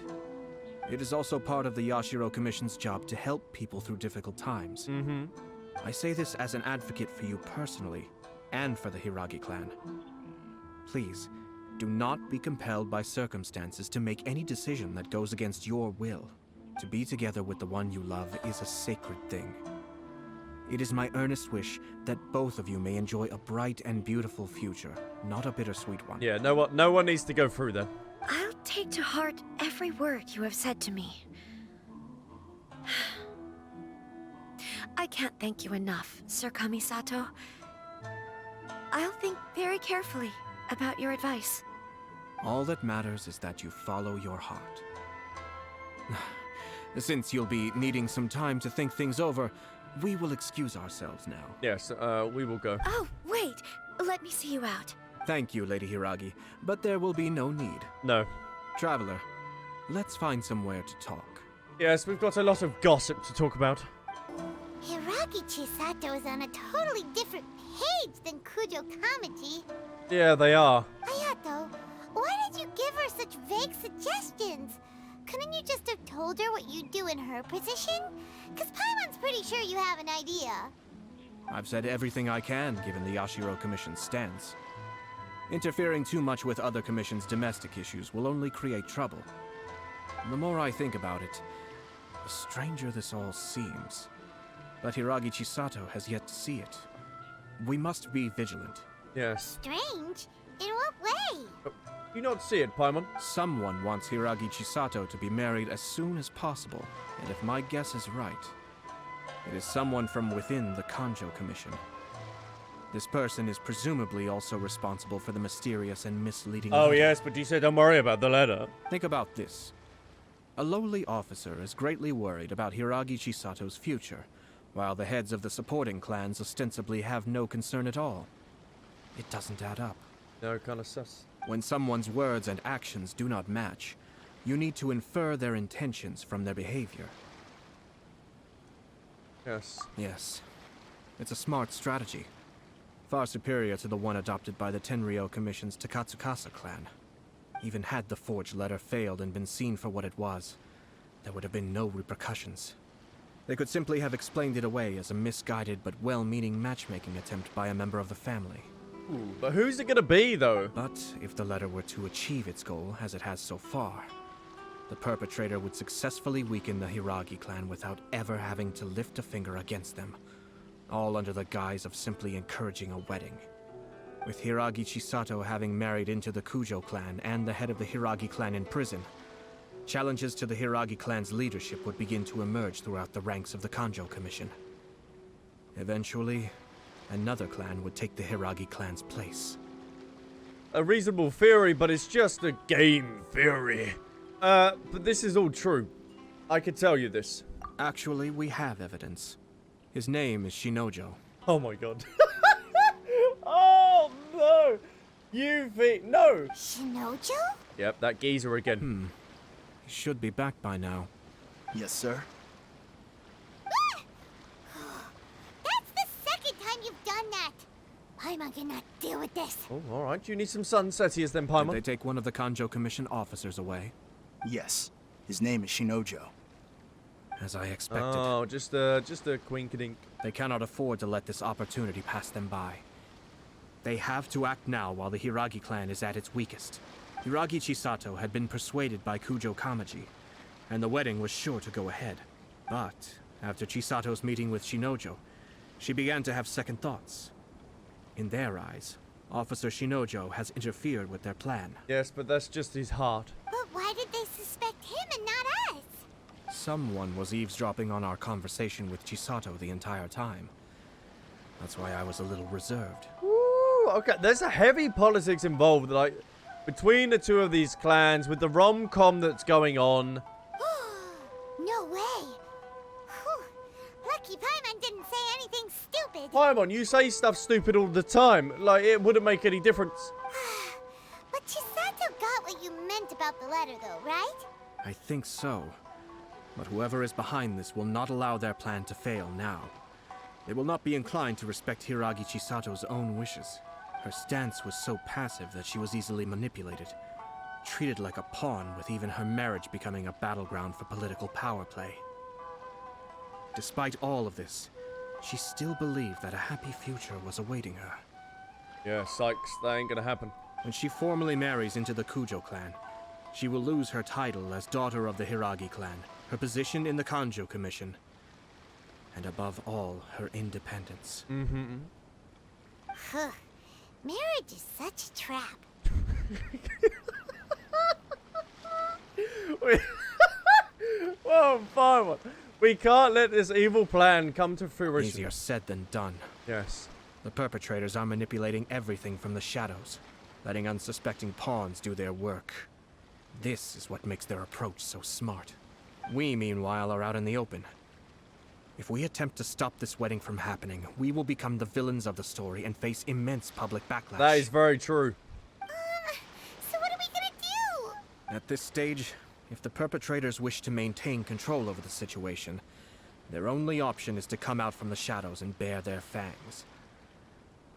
It is also part of the Yashiro Commission's job to help people through difficult times. I say this as an advocate for you personally, and for the Hiragi clan. Please, do not be compelled by circumstances to make any decision that goes against your will. To be together with the one you love is a sacred thing. It is my earnest wish that both of you may enjoy a bright and beautiful future, not a bittersweet one. Yeah, no one needs to go through that. I'll take to heart every word you have said to me. I can't thank you enough, Sir Kamisato. I'll think very carefully about your advice. All that matters is that you follow your heart. Since you'll be needing some time to think things over, we will excuse ourselves now. Yes, we will go. Oh, wait! Let me see you out. Thank you, Lady Hiragi, but there will be no need. No. Traveler, let's find somewhere to talk. Yes, we've got a lot of gossip to talk about. Hiragi Chisato is on a totally different page than Kujo Kamaji. Yeah, they are. Ayato, why did you give her such vague suggestions? Couldn't you just have told her what you'd do in her position? Because Paimon's pretty sure you have an idea. I've said everything I can, given the Yashiro Commission's stance. Interfering too much with other commissions' domestic issues will only create trouble. The more I think about it, the stranger this all seems. But Hiragi Chisato has yet to see it. We must be vigilant. Yes. Strange? In what way? You not see it, Paimon? Someone wants Hiragi Chisato to be married as soon as possible, and if my guess is right, it is someone from within the Kanjo Commission. This person is presumably also responsible for the mysterious and misleading... Oh yes, but you said don't worry about the letter. Think about this. A lowly officer is greatly worried about Hiragi Chisato's future, while the heads of the supporting clans ostensibly have no concern at all. It doesn't add up. No, kind of sus. When someone's words and actions do not match, you need to infer their intentions from their behavior. Yes. Yes. It's a smart strategy. far superior to the one adopted by the Tenryou Commission's Takatsukasa clan. Even had the forged letter failed and been seen for what it was, there would have been no repercussions. They could simply have explained it away as a misguided but well-meaning matchmaking attempt by a member of the family. Ooh, but who's it gonna be, though? But if the letter were to achieve its goal, as it has so far, the perpetrator would successfully weaken the Hiragi clan without ever having to lift a finger against them, all under the guise of simply encouraging a wedding. With Hiragi Chisato having married into the Kujo clan and the head of the Hiragi clan in prison, challenges to the Hiragi clan's leadership would begin to emerge throughout the ranks of the Kanjo Commission. Eventually, another clan would take the Hiragi clan's place. A reasonable theory, but it's just a game theory. But this is all true. I can tell you this. Actually, we have evidence. His name is Shinojo. Oh my god. Oh no! You think... No! Shinojo? Yep, that geezer again. He should be back by now. Yes, sir. That's the second time you've done that. Paimon cannot deal with this. Oh, alright. You need some sunsettias then, Did Paimon. they take one of the Kanjo Commission officers away? Yes. His name is Shinojo. As I expected. Oh, just a quinkadink. They cannot afford to let this opportunity pass them by. They have to act now while the Hiragi clan is at its weakest. Hiragi Chisato had been persuaded by Kujo Kamaji, and the wedding was sure to go ahead. But after Chisato's meeting with Shinojo, she began to have second thoughts. In their eyes, Officer Shinojo has interfered with their plan. Yes, but that's just his heart. But why did they suspect him and not us? Someone was eavesdropping on our conversation with Chisato the entire time. That's why I was a little reserved. Ooh, okay. There's a heavy politics involved, like, between the two of these clans, with the ROM-COM that's going on. No way. Whew. Lucky Paimon didn't say anything stupid. Paimon, you say stuff stupid all the time. Like, it wouldn't make any difference. But Chisato got what you meant about the letter, though, right? I think so. But whoever is behind this will not allow their plan to fail now. They will not be inclined to respect Hiragi Chisato's own wishes. Her stance was so passive that she was easily manipulated, treated like a pawn, with even her marriage becoming a battleground for political power play. Despite all of this, she still believed that a happy future was awaiting her. Yeah, Sykes, that ain't gonna happen. When she formally marries into the Kujo clan, she will lose her title as daughter of the Hiragi clan, her position in the Kanjo Commission, and above all, her independence. Huh. Marriage is such a trap. Whoa, Paimon. We can't let this evil plan come to fruition. Easier said than done. Yes. The perpetrators are manipulating everything from the shadows, letting unsuspecting pawns do their work. This is what makes their approach so smart. We, meanwhile, are out in the open. If we attempt to stop this wedding from happening, we will become the villains of the story and face immense public backlash. That is very true. So what are we gonna do? At this stage, if the perpetrators wish to maintain control over the situation, their only option is to come out from the shadows and bare their fangs.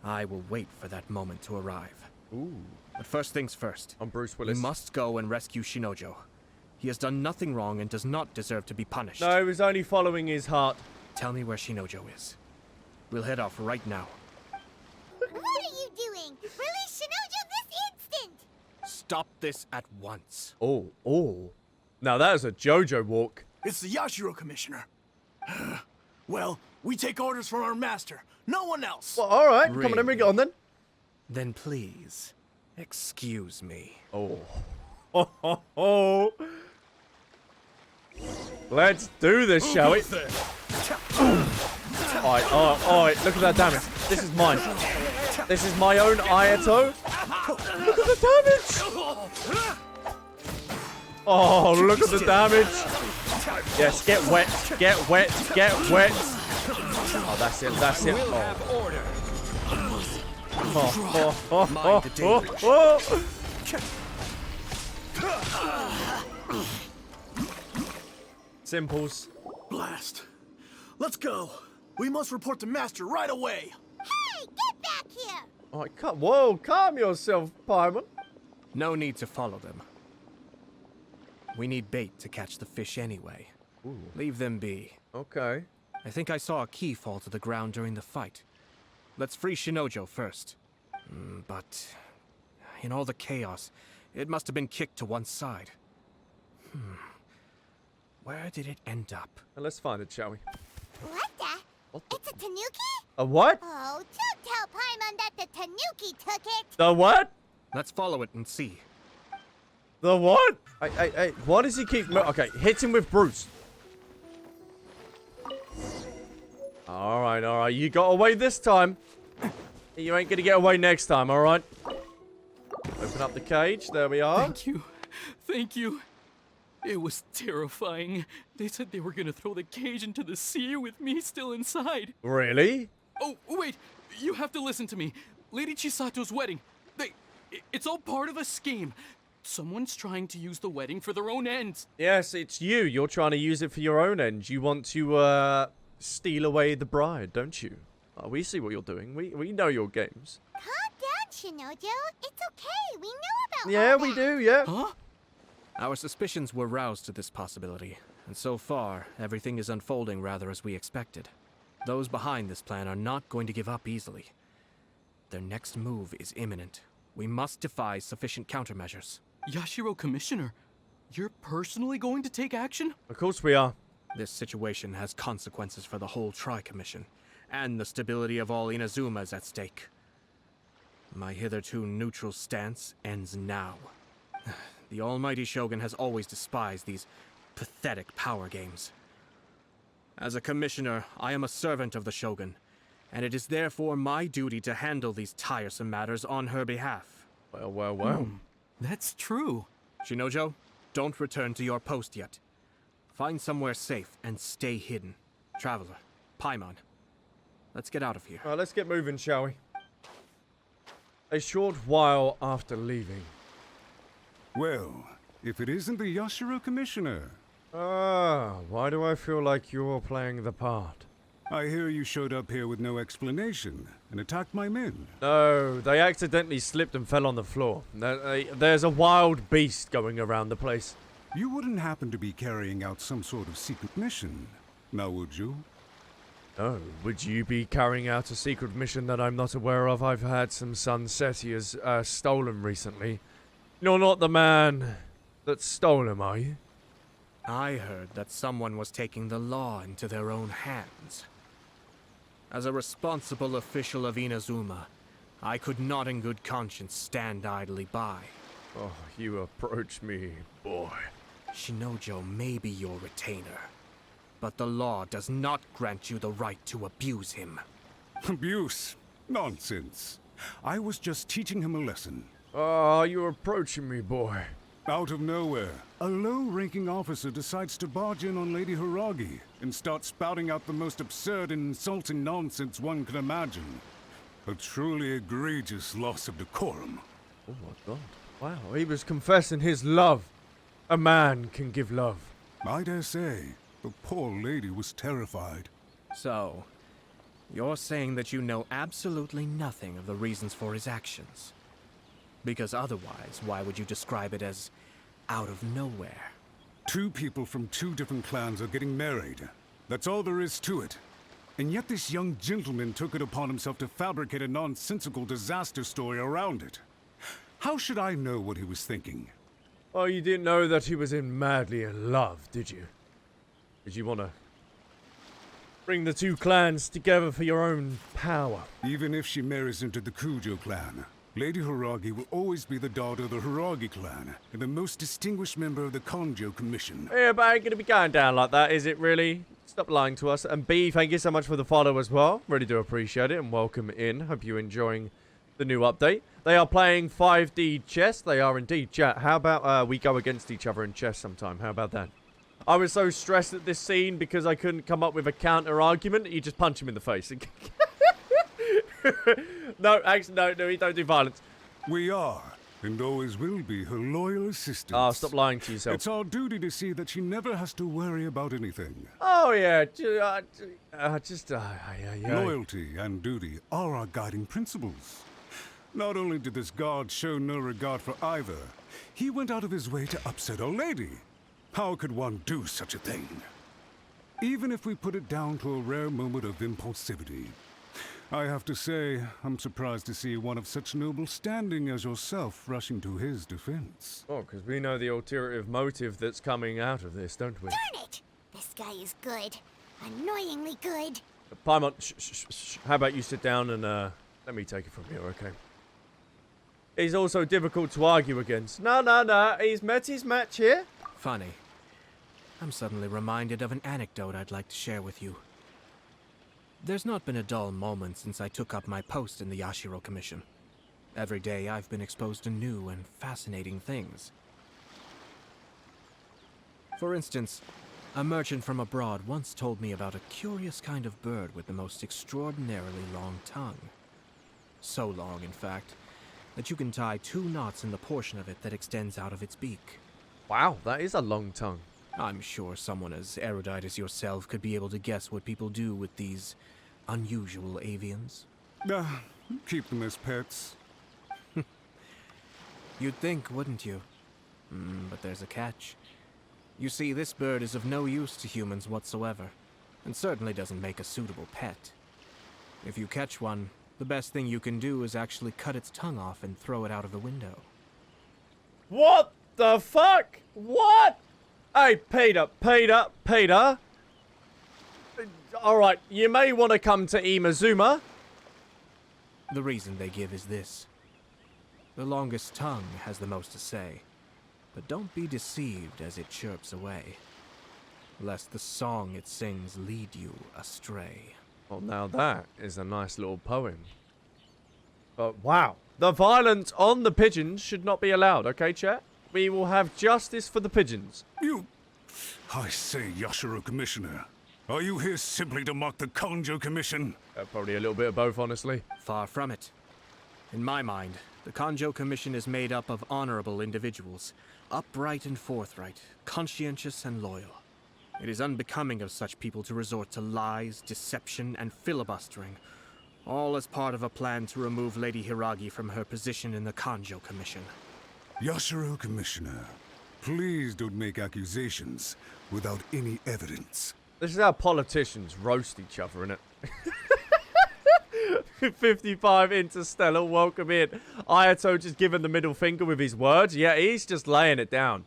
I will wait for that moment to arrive. Ooh. But first things first. I'm Bruce Willis. We must go and rescue Shinojo. He has done nothing wrong and does not deserve to be punished. No, he was only following his heart. Tell me where Shinojo is. We'll head off right now. What are you doing? Release Shinojo this instant! Stop this at once. Oh. Now that is a JoJo walk. It's the Yashiro Commissioner. Well, we take orders from our master. No one else. Well, alright. Really? Come on, then bring it on then. Then please, excuse me. Oh. Let's do this, shall we? Alright, look at that damage. This is mine. This is my own Ayato. Look at the damage! Oh, look at the damage! Yes, get wet. Oh, that's it. Simples. Blast. Let's go. We must report to Master right away. Hey, get back here! Oh, whoa, calm yourself, Paimon. No need to follow them. We need bait to catch the fish anyway. Ooh. Leave them be. Okay. I think I saw a key fall to the ground during the fight. Let's free Shinojo first. But in all the chaos, it must have been kicked to one side. Where did it end up? Now let's find it, shall we? What the? It's a tanuki? A what? Oh, don't tell Paimon that the tanuki took it. The what? Let's follow it and see. The what? Hey, why does he keep... Okay, hit him with Bruce. Alright. You got away this time. You ain't gonna get away next time, alright? Open up the cage. There we are. Thank you. It was terrifying. They said they were gonna throw the cage into the sea with me still inside. Really? Oh, wait. You have to listen to me. Lady Chisato's wedding. It's all part of a scheme. Someone's trying to use the wedding for their own ends. Yes, it's you. You're trying to use it for your own ends. You want to, steal away the bride, don't you? Oh, we see what you're doing. We know your games. Calm down, Shinojo. It's okay. We know about Yeah, all we that. do, yeah. Huh? Our suspicions were roused to this possibility, and so far, everything is unfolding rather as we expected. Those behind this plan are not going to give up easily. Their next move is imminent. We must devise sufficient countermeasures. Yashiro Commissioner, you're personally going to take action? Of course we are. This situation has consequences for the whole Tri-Commission, and the stability of all Inazuma is at stake. My hitherto neutral stance ends now. The almighty Shogun has always despised these pathetic power games. As a commissioner, I am a servant of the Shogun, and it is therefore my duty to handle these tiresome matters on her behalf. Well. That's true. Shinojo, don't return to your post yet. Find somewhere safe and stay hidden. Traveler, Paimon, let's get out of here. Alright, let's get moving, shall we? A short while after leaving. Well, if it isn't the Yashiro Commissioner. Why do I feel like you're playing the part? I hear you showed up here with no explanation and attacked my men. No, they accidentally slipped and fell on the floor. There's a wild beast going around the place. You wouldn't happen to be carrying out some sort of secret mission, now would you? Oh, would you be carrying out a secret mission that I'm not aware of? I've had some Sunsetias stolen recently. You're not the man that stole him, are you? I heard that someone was taking the law into their own hands. As a responsible official of Inazuma, I could not in good conscience stand idly by. Oh, you approach me, boy. Shinojo may be your retainer, but the law does not grant you the right to abuse him. Abuse? Nonsense. I was just teaching him a lesson. You're approaching me, boy. Out of nowhere, a low-ranking officer decides to barge in on Lady Hiragi and start spouting out the most absurd and insulting nonsense one can imagine. A truly egregious loss of decorum. Oh my god. Wow, he was confessing his love. A man can give love. I dare say, the poor lady was terrified. So, you're saying that you know absolutely nothing of the reasons for his actions? Because otherwise, why would you describe it as out of nowhere? Two people from two different clans are getting married. That's all there is to it. And yet this young gentleman took it upon himself to fabricate a nonsensical disaster story around it. How should I know what he was thinking? Oh, you didn't know that he was madly in love, did you? Did you want to bring the two clans together for your own power? Even if she marries into the Kujo clan, Lady Hiragi will always be the daughter of the Hiragi clan, and the most distinguished member of the Kanjo Commission. Yeah, but I ain't gonna be going down like that, is it really? Stop lying to us. And B, thank you so much for the follow as well. Really do appreciate it, and welcome in. Hope you're enjoying the new update. They are playing 5D chess. They are indeed, chat. How about we go against each other in chess sometime? How about that? I was so stressed at this scene because I couldn't come up with a counter argument. You just punch him in the face. No, actually, no, you don't do violence. We are, and always will be, her loyal assistants. Oh, stop lying to yourself. It's our duty to see that she never has to worry about anything. Oh, yeah. Loyalty and duty are our guiding principles. Not only did this guard show no regard for either, he went out of his way to upset our lady. How could one do such a thing? Even if we put it down to a rare moment of impulsivity. I have to say, I'm surprised to see one of such noble standing as yourself rushing to his defense. Oh, because we know the ulterior motive that's coming out of this, don't we? Darn it! This guy is good. Annoyingly good. Paimon, shh. How about you sit down and let me take it from here, okay? He's also difficult to argue against. No. He's met his match here. Funny. I'm suddenly reminded of an anecdote I'd like to share with you. There's not been a dull moment since I took up my post in the Yashiro Commission. Every day I've been exposed to new and fascinating things. For instance, a merchant from abroad once told me about a curious kind of bird with the most extraordinarily long tongue. So long, in fact, that you can tie 2 knots in the portion of it that extends out of its beak. Wow, that is a long tongue. I'm sure someone as erudite as yourself could be able to guess what people do with these unusual avians. Keep them as pets. You'd think, wouldn't you? But there's a catch. You see, this bird is of no use to humans whatsoever, and certainly doesn't make a suitable pet. If you catch one, the best thing you can do is actually cut its tongue off and throw it out of the window. What the fuck? What? Hey, Peter. Alright, you may want to come to Imazuma. The reason they give is this. The longest tongue has the most to say, but don't be deceived as it chirps away, lest the song it sings lead you astray. Well, now that is a nice little poem. But wow, the violence on the pigeons should not be allowed, okay, chat? We will have justice for the pigeons. I say, Yashiro Commissioner, are you here simply to mock the Kanjo Commission? Probably a little bit of both, honestly. Far from it. In my mind, the Kanjo Commission is made up of honorable individuals, upright and forthright, conscientious and loyal. It is unbecoming of such people to resort to lies, deception, and filibustering, all as part of a plan to remove Lady Hiragi from her position in the Kanjo Commission. Yashiro Commissioner, please don't make accusations without any evidence. This is how politicians roast each other, innit? 55 Interstellar, welcome in. Ayato just giving the middle finger with his words. Yeah, he's just laying it down.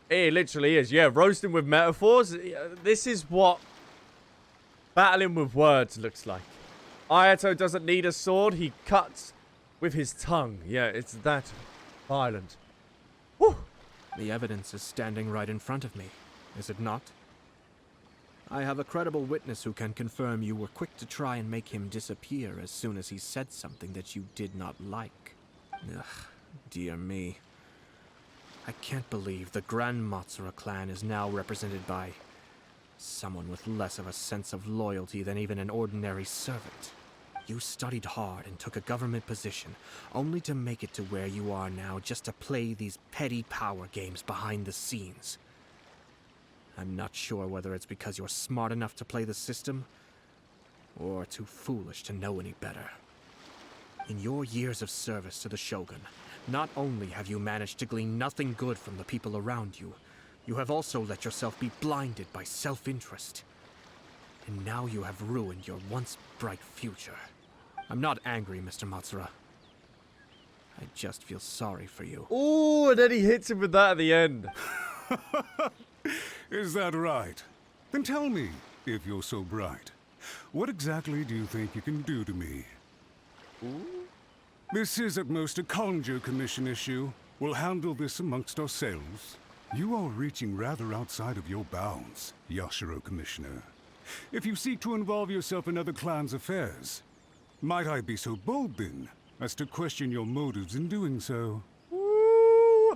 He literally is. Yeah, roasting with metaphors. This is what battling with words looks like. Ayato doesn't need a sword. He cuts with his tongue. Yeah, it's that violent. Woo! The evidence is standing right in front of me, is it not? I have a credible witness who can confirm you were quick to try and make him disappear as soon as he said something that you did not like. Ugh, dear me. I can't believe the Grand Matsura clan is now represented by someone with less of a sense of loyalty than even an ordinary servant. You studied hard and took a government position, only to make it to where you are now just to play these petty power games behind the scenes. I'm not sure whether it's because you're smart enough to play the system, or too foolish to know any better. In your years of service to the Shogun, not only have you managed to glean nothing good from the people around you, you have also let yourself be blinded by self-interest. And now you have ruined your once bright future. I'm not angry, Mr. Matsura. I just feel sorry for you. Ooh, and then he hits him with that at the end. Is that right? Then tell me, if you're so bright, what exactly do you think you can do to me? Ooh. This is at most a Kanjo Commission issue. We'll handle this amongst ourselves. You are reaching rather outside of your bounds, Yashiro Commissioner. If you seek to involve yourself in other clans' affairs, might I be so bold then, as to question your motives in doing so?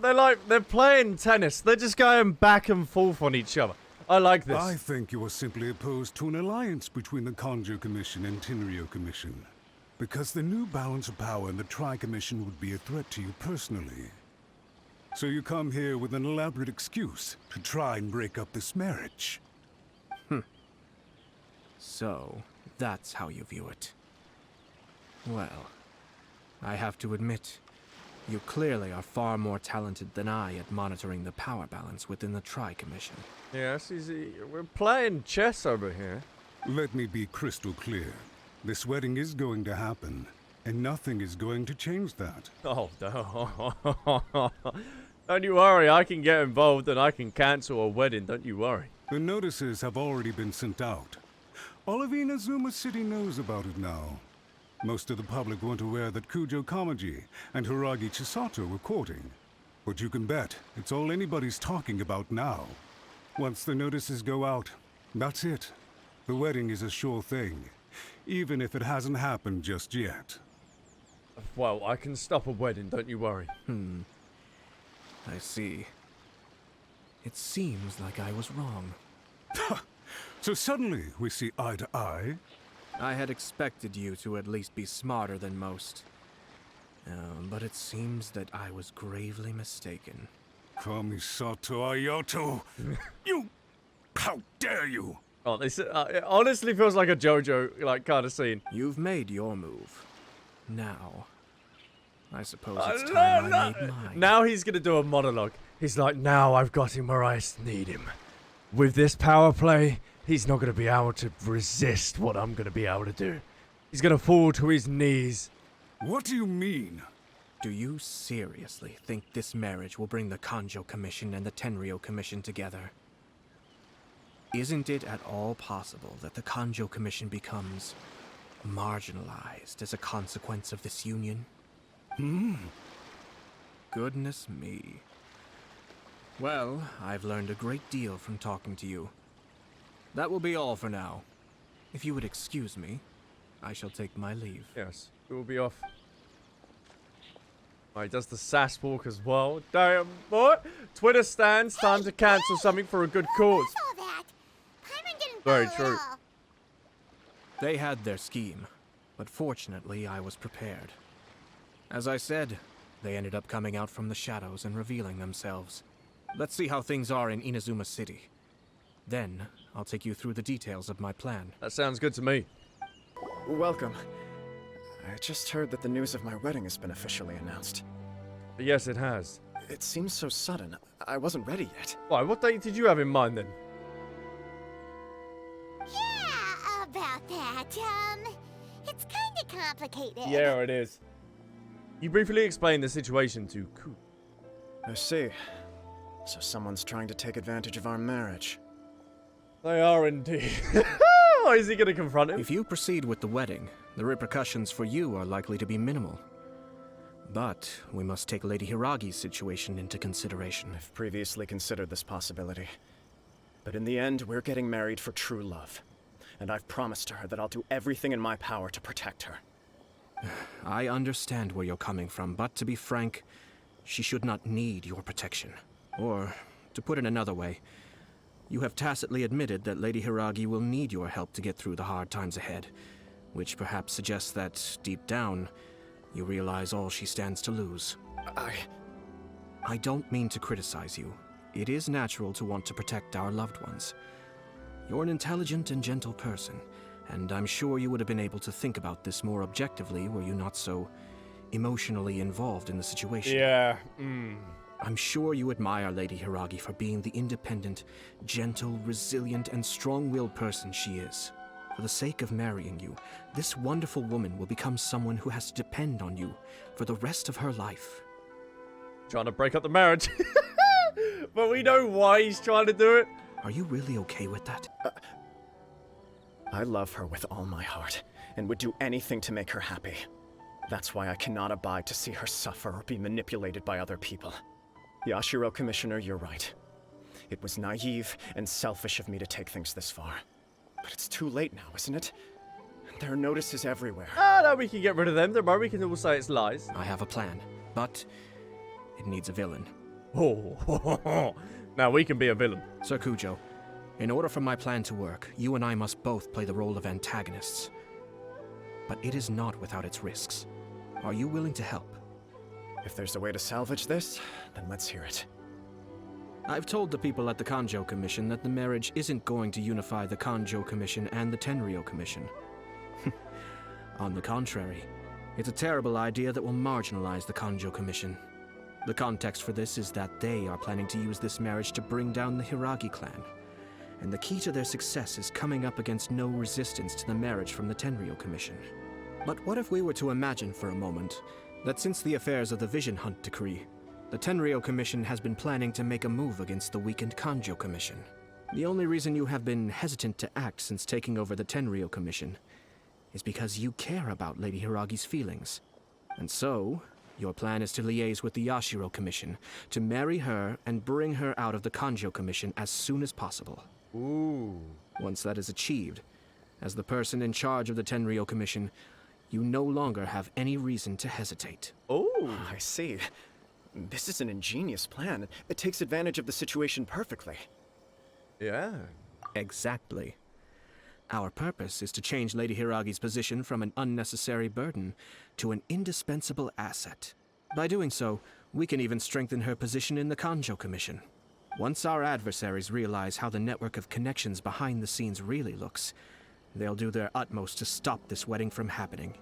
They're playing tennis. They're just going back and forth on each other. I like this. I think you are simply opposed to an alliance between the Kanjo Commission and Tenryou Commission, because the new balance of power in the Tri-Commission would be a threat to you personally. So you come here with an elaborate excuse to try and break up this marriage. So, that's how you view it. Well, I have to admit, you clearly are far more talented than I at monitoring the power balance within the Tri-Commission. Yes, we're playing chess over here. Let me be crystal clear. This wedding is going to happen, and nothing is going to change that. Oh, no. Don't you worry, I can get involved and I can cancel a wedding, don't you worry. The notices have already been sent out. All of Inazuma City knows about it now. Most of the public weren't aware that Kujo Kamaji and Hiragi Chisato were courting. But you can bet it's all anybody's talking about now. Once the notices go out, that's it. The wedding is a sure thing, even if it hasn't happened just yet. Well, I can stop a wedding, don't you worry. I see. It seems like I was wrong. So suddenly we see eye to eye? I had expected you to at least be smarter than most. But it seems that I was gravely mistaken. Kamisato Ayato! You! How dare you! Oh, this it honestly feels like a JoJo kind of scene. You've made your move. Now, I suppose it's time I made mine. Now he's gonna do a monologue. He's like, now I've got him where I need him. With this power play, he's not gonna be able to resist what I'm gonna be able to do. He's gonna fall to his knees. What do you mean? Do you seriously think this marriage will bring the Kanjo Commission and the Tenryou Commission together? Isn't it at all possible that the Kanjo Commission becomes marginalized as a consequence of this union? Goodness me. Well, I've learned a great deal from talking to you. That will be all for now. If you would excuse me, I shall take my leave. Yes, it will be off. Alright, does the sass walk as well? Damn, boy! Twitter stands, time to cancel something for a good cause. Very true. They had their scheme, but fortunately I was prepared. As I said, they ended up coming out from the shadows and revealing themselves. Let's see how things are in Inazuma City. Then, I'll take you through the details of my plan. That sounds good to me. Welcome. I just heard that the news of my wedding has been officially announced. Yes, it has. It seems so sudden. I wasn't ready yet. Why, what date did you have in mind then? Yeah, about that. It's kinda complicated. Yeah, it is. You briefly explained the situation to Ku. I see. So someone's trying to take advantage of our marriage. They are indeed. Is he going to confront him? If you proceed with the wedding, the repercussions for you are likely to be minimal. But we must take Lady Hiragi's situation into consideration. I've previously considered this possibility. But in the end, we're getting married for true love. And I've promised her that I'll do everything in my power to protect her. I understand where you're coming from, but to be frank, she should not need your protection. Or, to put it another way, you have tacitly admitted that Lady Hiragi will need your help to get through the hard times ahead, which perhaps suggests that, deep down, you realize all she stands to lose. I don't mean to criticize you. It is natural to want to protect our loved ones. You're an intelligent and gentle person, and I'm sure you would have been able to think about this more objectively were you not so emotionally involved in the situation. Yeah, I'm sure you admire Lady Hiragi for being the independent, gentle, resilient, and strong-willed person she is. For the sake of marrying you, this wonderful woman will become someone who has to depend on you for the rest of her life. Trying to break up the marriage. But we know why he's trying to do it. Are you really okay with that? I love her with all my heart, and would do anything to make her happy. That's why I cannot abide to see her suffer or be manipulated by other people. Yashiro Commissioner, you're right. It was naive and selfish of me to take things this far. But it's too late now, isn't it? There are notices everywhere. No, we can get rid of them. Don't worry, we can all say it's lies. I have a plan, but it needs a villain. Oh, now we can be a villain. Sir Kujo, in order for my plan to work, you and I must both play the role of antagonists. But it is not without its risks. Are you willing to help? If there's a way to salvage this, then let's hear it. I've told the people at the Kanjo Commission that the marriage isn't going to unify the Kanjo Commission and the Tenryou Commission. On the contrary, It's a terrible idea that will marginalize the Kanjo Commission. The context for this is that they are planning to use this marriage to bring down the Hiragi clan. And the key to their success is coming up against no resistance to the marriage from the Tenryou Commission. But what if we were to imagine for a moment that since the affairs of the Vision Hunt decree, the Tenryou Commission has been planning to make a move against the weakened Kanjo Commission? The only reason you have been hesitant to act since taking over the Tenryou Commission is because you care about Lady Hiragi's feelings. And so, your plan is to liaise with the Yashiro Commission to marry her and bring her out of the Kanjo Commission as soon as possible. Ooh. Once that is achieved, as the person in charge of the Tenryou Commission, you no longer have any reason to hesitate. Oh, I see. This is an ingenious plan. It takes advantage of the situation perfectly. yeah. Exactly. Our purpose is to change Lady Hiragi's position from an unnecessary burden to an indispensable asset. By doing so, we can even strengthen her position in the Kanjo Commission. Once our adversaries realize how the network of connections behind the scenes really looks, they'll do their utmost to stop this wedding from happening.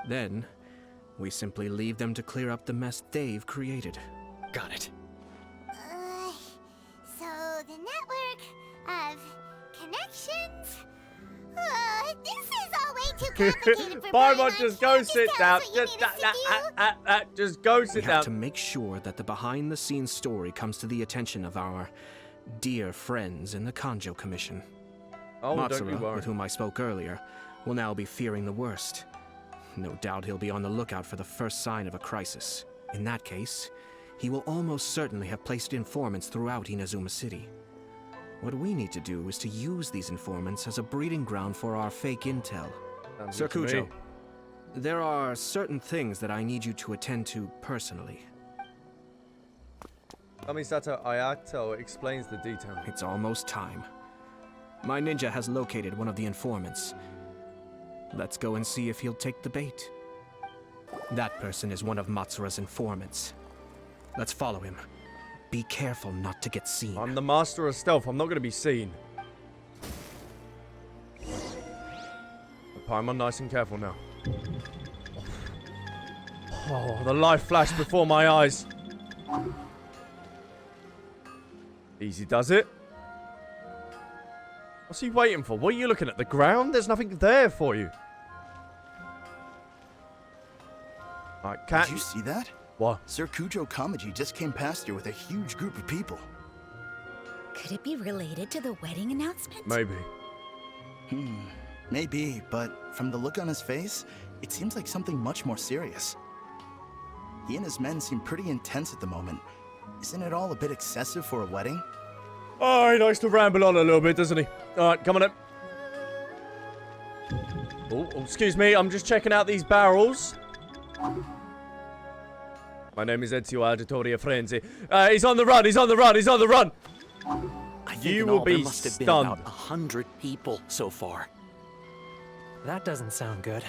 Then, we simply leave them to clear up the mess they've created. Got it. So the network of connections? This is all way too complicated for Paimon, Brian. just go sit down. Just go We sit have to down. make sure that the behind-the-scenes story comes to the attention of our dear friends in the Kanjo Commission. Oh, don't you Matsura, worry. with whom I spoke earlier, will now be fearing the worst. No doubt he'll be on the lookout for the first sign of a crisis. In that case, he will almost certainly have placed informants throughout Inazuma City. What we need to do is to use these informants as a breeding ground for our fake intel. Sounds Sir good to me. Kujo, there are certain things that I need you to attend to personally. Kamisato Ayato explains the detail. It's almost time. My ninja has located one of the informants. Let's go and see if he'll take the bait. That person is one of Matsura's informants. Let's follow him. Be careful not to get seen. I'm the master of stealth. I'm not going to be seen. Paimon, nice and careful now. Oh, the light flashed before my eyes. Easy does it. What's he waiting for? What are you looking at? The ground? There's nothing there for you. Alright, cat. Did you see that? What? Sir Kujo Kamaji just came past here with a huge group of people. Could it be related to the wedding announcement? Maybe. Maybe, but from the look on his face, it seems like something much more serious. He and his men seem pretty intense at the moment. Isn't it all a bit excessive for a wedding? Oh, he likes to ramble on a little bit, doesn't he? Alright, come on up. Oh, excuse me. I'm just checking out these barrels. My name is Ezio Auditoria Frenzy. He's on the run. He's on the run. He's on the run. I think You in will all, there be must have been stunned. about 100 people so far. That doesn't sound good.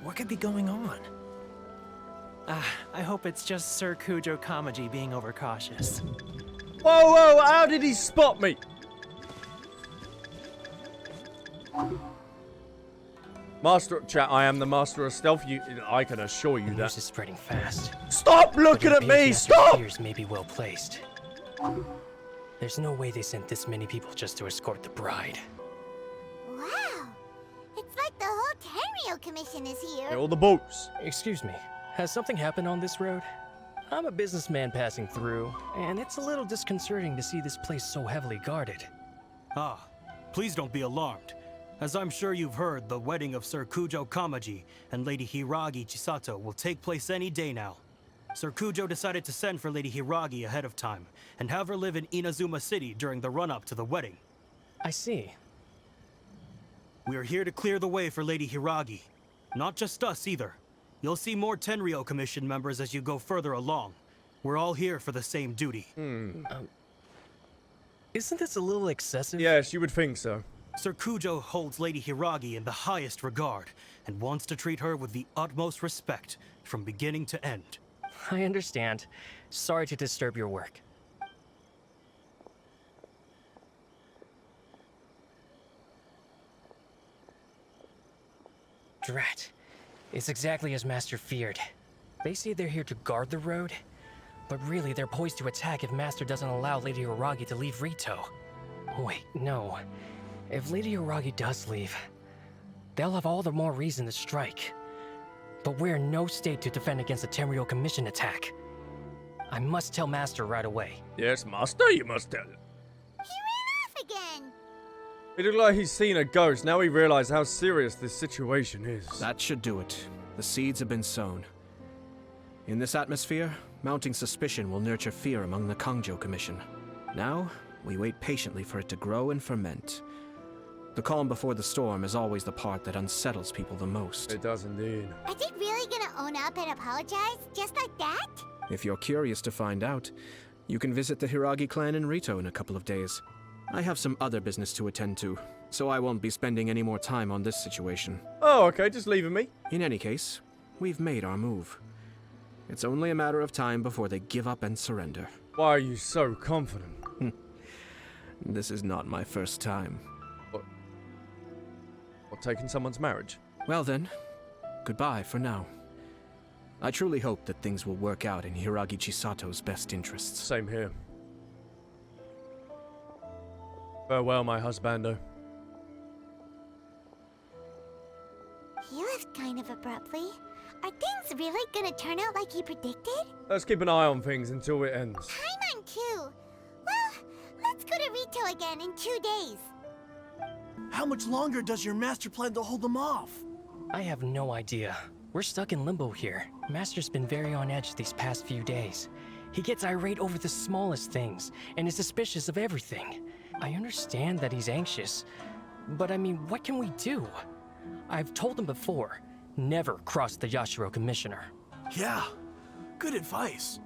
What could be going on? I hope it's just Sir Kujo Kamaji being overcautious. Whoa, whoa. How did he spot me? Master chat, I am the master of stealth. I can assure you The that. news is spreading fast. Stop looking at me! Stop! Fears may be well placed. There's no way they sent this many people just to escort the bride. Wow. It's like the whole Tenryou Commission is here. All the boats. Excuse me, has something happened on this road? I'm a businessman passing through, and it's a little disconcerting to see this place so heavily guarded. Ah, please don't be alarmed. As I'm sure you've heard, the wedding of Sir Kujo Kamaji and Lady Hiragi Chisato will take place any day now. Sir Kujo decided to send for Lady Hiragi ahead of time and have her live in Inazuma City during the run-up to the wedding. I see. We are here to clear the way for Lady Hiragi. Not just us either. You'll see more Tenryou Commission members as you go further along. We're all here for the same duty. Isn't this a little excessive? Yes, you would think so. Sir Kujo holds Lady Hiragi in the highest regard and wants to treat her with the utmost respect from beginning to end. I understand. Sorry to disturb your work. Drat. It's exactly as Master feared. They say they're here to guard the road, but really they're poised to attack if Master doesn't allow Lady Hiragi to leave Rito. Wait, no. If Lady Hiragi does leave, they'll have all the more reason to strike. But we're in no state to defend against a Tenryou Commission attack. I must tell Master right away. Yes, Master, you must tell. He ran off again. It looked like he's seen a ghost. Now he realized how serious this situation is. That should do it. The seeds have been sown. In this atmosphere, mounting suspicion will nurture fear among the Kanjo Commission. Now, we wait patiently for it to grow and ferment. The calm before the storm is always the part that unsettles people the most. It does indeed. Are they really gonna own up and apologize? Just like that? If you're curious to find out, you can visit the Hiragi clan in Rito in a couple of days. I have some other business to attend to, so I won't be spending any more time on this situation. Oh, okay, just leaving me. In any case, we've made our move. It's only a matter of time before they give up and surrender. Why are you so confident? This is not my first time. What, taking someone's marriage? Well then, goodbye for now. I truly hope that things will work out in Hiragi Chisato's best interests. Same here. Farewell, my husbando. He left kind of abruptly. Are things really gonna turn out like he predicted? Let's keep an eye on things until it ends. Paimon too. Well, let's go to Rito again in 2 days. How much longer does your master plan to hold them off? I have no idea. We're stuck in limbo here. Master's been very on edge these past few days. He gets irate over the smallest things, and is suspicious of everything. I understand that he's anxious, but I mean, what can we do? I've told him before, never cross the Yashiro Commissioner. Yeah, good advice.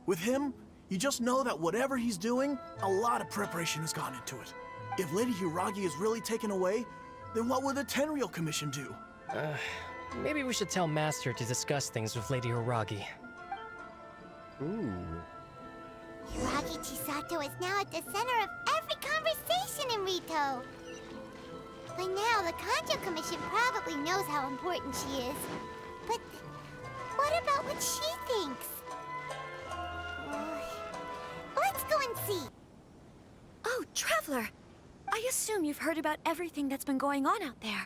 With him, you just know that whatever he's doing, a lot of preparation has gone into it. If Lady Hiragi is really taken away, then what will the Tenryou Commission do? Maybe we should tell Master to discuss things with Lady Hiragi. Ooh. Hiragi Chisato is now at the center of every conversation in Rito. By now, the Kanjo Commission probably knows how important she is. But what about what she thinks? Let's go and see. Oh, Traveler! I assume you've heard about everything that's been going on out there.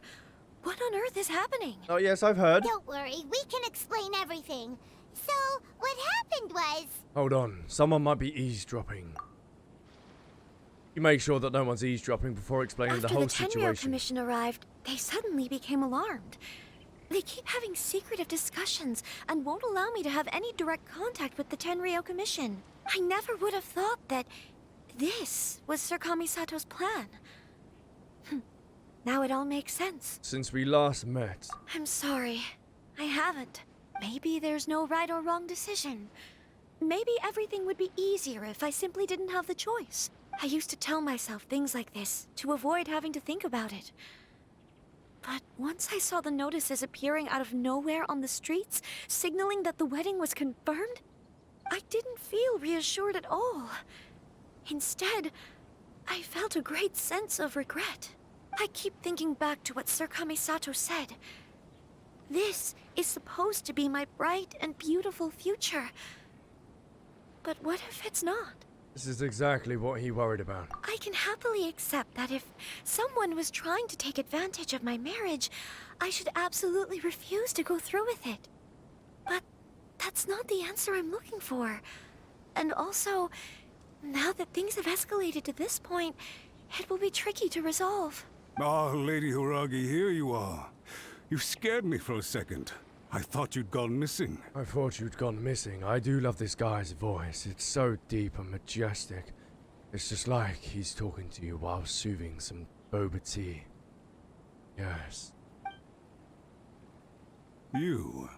What on earth is happening? Oh, yes, I've heard. Don't worry, we can explain everything. So, what happened was... Hold on, someone might be eavesdropping. You make sure that no one's eavesdropping before explaining the whole situation. After the Tenryou Commission arrived, they suddenly became alarmed. They keep having secretive discussions and won't allow me to have any direct contact with the Tenryou Commission. I never would have thought that this was Sir Kamisato's plan. Now it all makes sense. Since we last met. I'm sorry. I haven't. Maybe there's no right or wrong decision. Maybe everything would be easier if I simply didn't have the choice. I used to tell myself things like this to avoid having to think about it. But once I saw the notices appearing out of nowhere on the streets, signaling that the wedding was confirmed, I didn't feel reassured at all. Instead, I felt a great sense of regret. I keep thinking back to what Sir Kamisato said. This is supposed to be my bright and beautiful future. But what if it's not? This is exactly what he worried about. I can happily accept that if someone was trying to take advantage of my marriage, I should absolutely refuse to go through with it. But that's not the answer I'm looking for. And also, now that things have escalated to this point, it will be tricky to resolve. Ah, Lady Hiragi, here you are. You scared me for a second. I thought you'd gone missing. I thought you'd gone missing. I do love this guy's voice. It's so deep and majestic. It's just like he's talking to you while soothing some boba tea. Yes. You?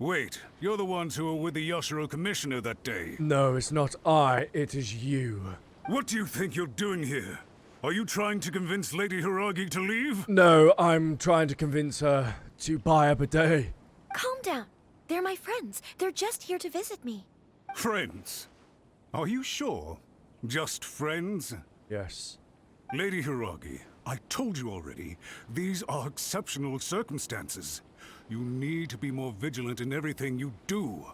Wait, you're the ones who were with the Yashiro Commissioner that day. No, it's not I. It is you. What do you think you're doing here? Are you trying to convince Lady Hiragi to leave? No, I'm trying to convince her to buy a bidet. Calm down. They're my friends. They're just here to visit me. Friends? Are you sure? Just friends? Yes. Lady Hiragi, I told you already, these are exceptional circumstances. You need to be more vigilant in everything you do.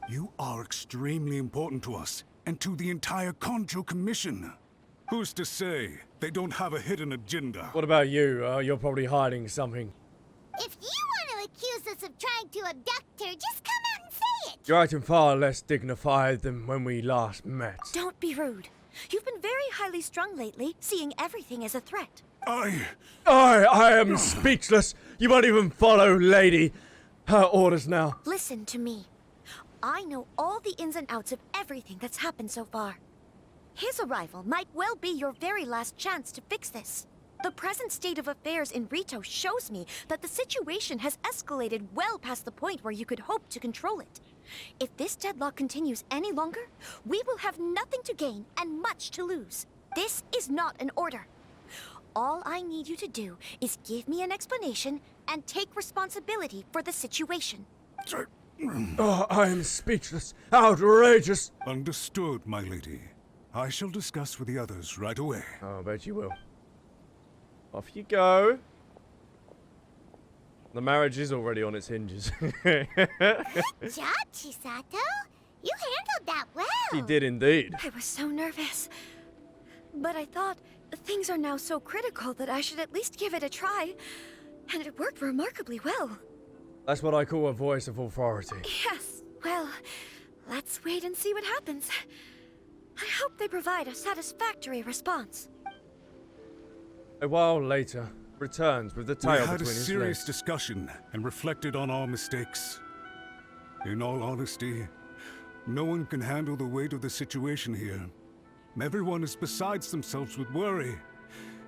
You are extremely important to us, and to the entire Kanjo Commission. Who's to say they don't have a hidden agenda? What about you? You're probably hiding something. If you want to accuse us of trying to abduct her, just come out and say it! You're acting far less dignified than when we last met. Don't be rude. You've been very highly strung lately, seeing everything as a threat. I am speechless. You won't even follow Lady. Her orders now. Listen to me. I know all the ins and outs of everything that's happened so far. His arrival might well be your very last chance to fix this. The present state of affairs in Rito shows me that the situation has escalated well past the point where you could hope to control it. If this deadlock continues any longer, we will have nothing to gain and much to lose. This is not an order. All I need you to do is give me an explanation and take responsibility for the situation. Oh, I am speechless. Outrageous. Understood, my lady. I shall discuss with the others right away. Oh, I bet you will. Off you go. The marriage is already on its hinges. Good job, Chisato. You handled that well. He did indeed. I was so nervous. But I thought things are now so critical that I should at least give it a try. And it worked remarkably well. That's what I call a voice of authority. Yes, well, let's wait and see what happens. I hope they provide a satisfactory response. A while later, returns with the tail We between had a his serious legs. discussion and reflected on our mistakes. In all honesty, no one can handle the weight of the situation here. Everyone is besides themselves with worry.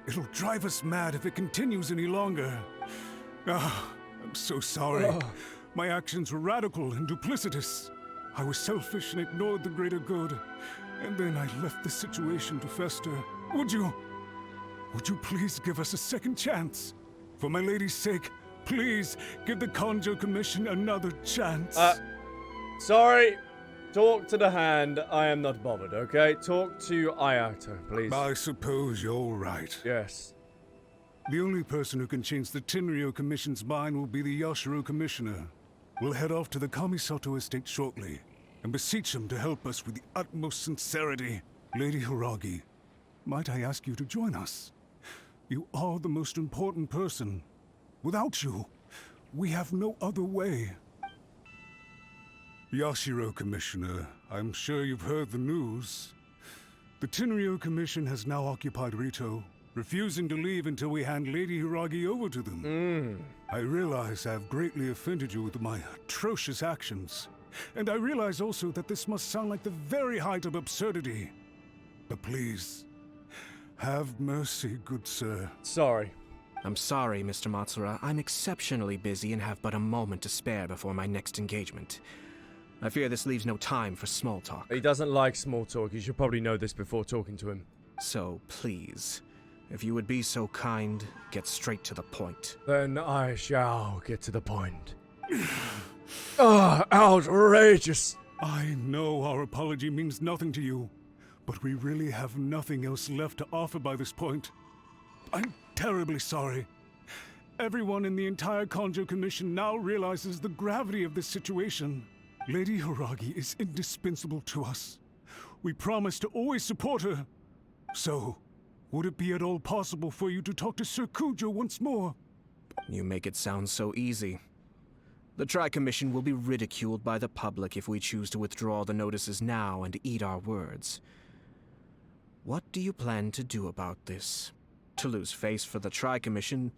It'll drive us mad if it continues any longer. I'm so sorry. My actions were radical and duplicitous. I was selfish and ignored the greater good. And then I left the situation to fester. Would you please give us a second chance? For my lady's sake, please give the Kanjo Commission another chance. Sorry. Talk to the hand. I am not bothered, okay? Talk to Ayato, please. I suppose you're right. Yes. The only person who can change the Tenryou Commission's mind will be the Yashiro Commissioner. We'll head off to the Kamisato estate shortly and beseech him to help us with the utmost sincerity. Lady Hiragi, might I ask you to join us? You are the most important person. Without you, we have no other way. Yashiro Commissioner, I'm sure you've heard the news. The Tenryou Commission has now occupied Rito, refusing to leave until we hand Lady Hiragi over to them. I realize I have greatly offended you with my atrocious actions. And I realize also that this must sound like the very height of absurdity. But please, have mercy, good sir. Sorry. I'm sorry, Mr. Matsura. I'm exceptionally busy and have but a moment to spare before my next engagement. I fear this leaves no time for small talk. He doesn't like small talk. You should probably know this before talking to him. So, please, if you would be so kind, get straight to the point. Then I shall get to the point. Outrageous! I know our apology means nothing to you, but we really have nothing else left to offer by this point. I'm terribly sorry. Everyone in the entire Kanjo Commission now realizes the gravity of this situation. Lady Hiragi is indispensable to us. We promise to always support her. So, would it be at all possible for you to talk to Sir Kujo once more? You make it sound so easy. The Tri-Commission will be ridiculed by the public if we choose to withdraw the notices now and eat our words. What do you plan to do about this? To lose face for the Tri-Commission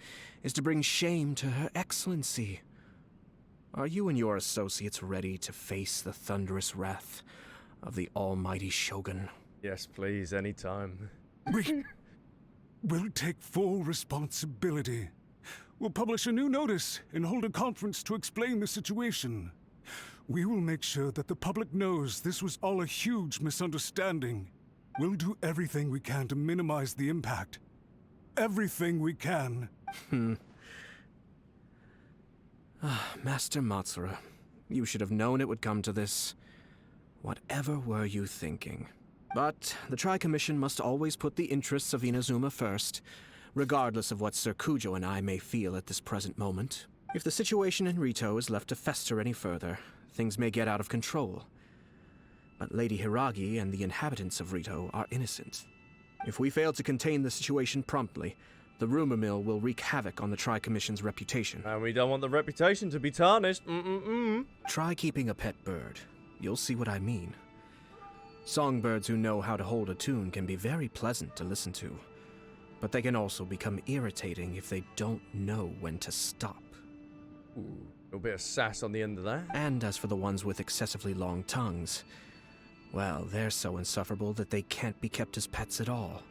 is to bring shame to Her Excellency. Are you and your associates ready to face the thunderous wrath of the almighty Shogun? Yes, please, anytime. We'll take full responsibility. We'll publish a new notice and hold a conference to explain the situation. We will make sure that the public knows this was all a huge misunderstanding. We'll do everything we can to minimize the impact. Everything we can. Master Matsura, you should have known it would come to this. Whatever were you thinking? But the Tri-Commission must always put the interests of Inazuma first. regardless of what Sir Kujo and I may feel at this present moment. If the situation in Rito is left to fester any further, things may get out of control. But Lady Hiragi and the inhabitants of Rito are innocent. If we fail to contain the situation promptly, the rumor mill will wreak havoc on the Tri-Commission's reputation. And we don't want the reputation to be tarnished. Try keeping a pet bird. You'll see what I mean. Songbirds who know how to hold a tune can be very pleasant to listen to, but they can also become irritating if they don't know when to stop. Ooh, a bit of sass on the end of that. And as for the ones with excessively long tongues, well, they're so insufferable that they can't be kept as pets at all.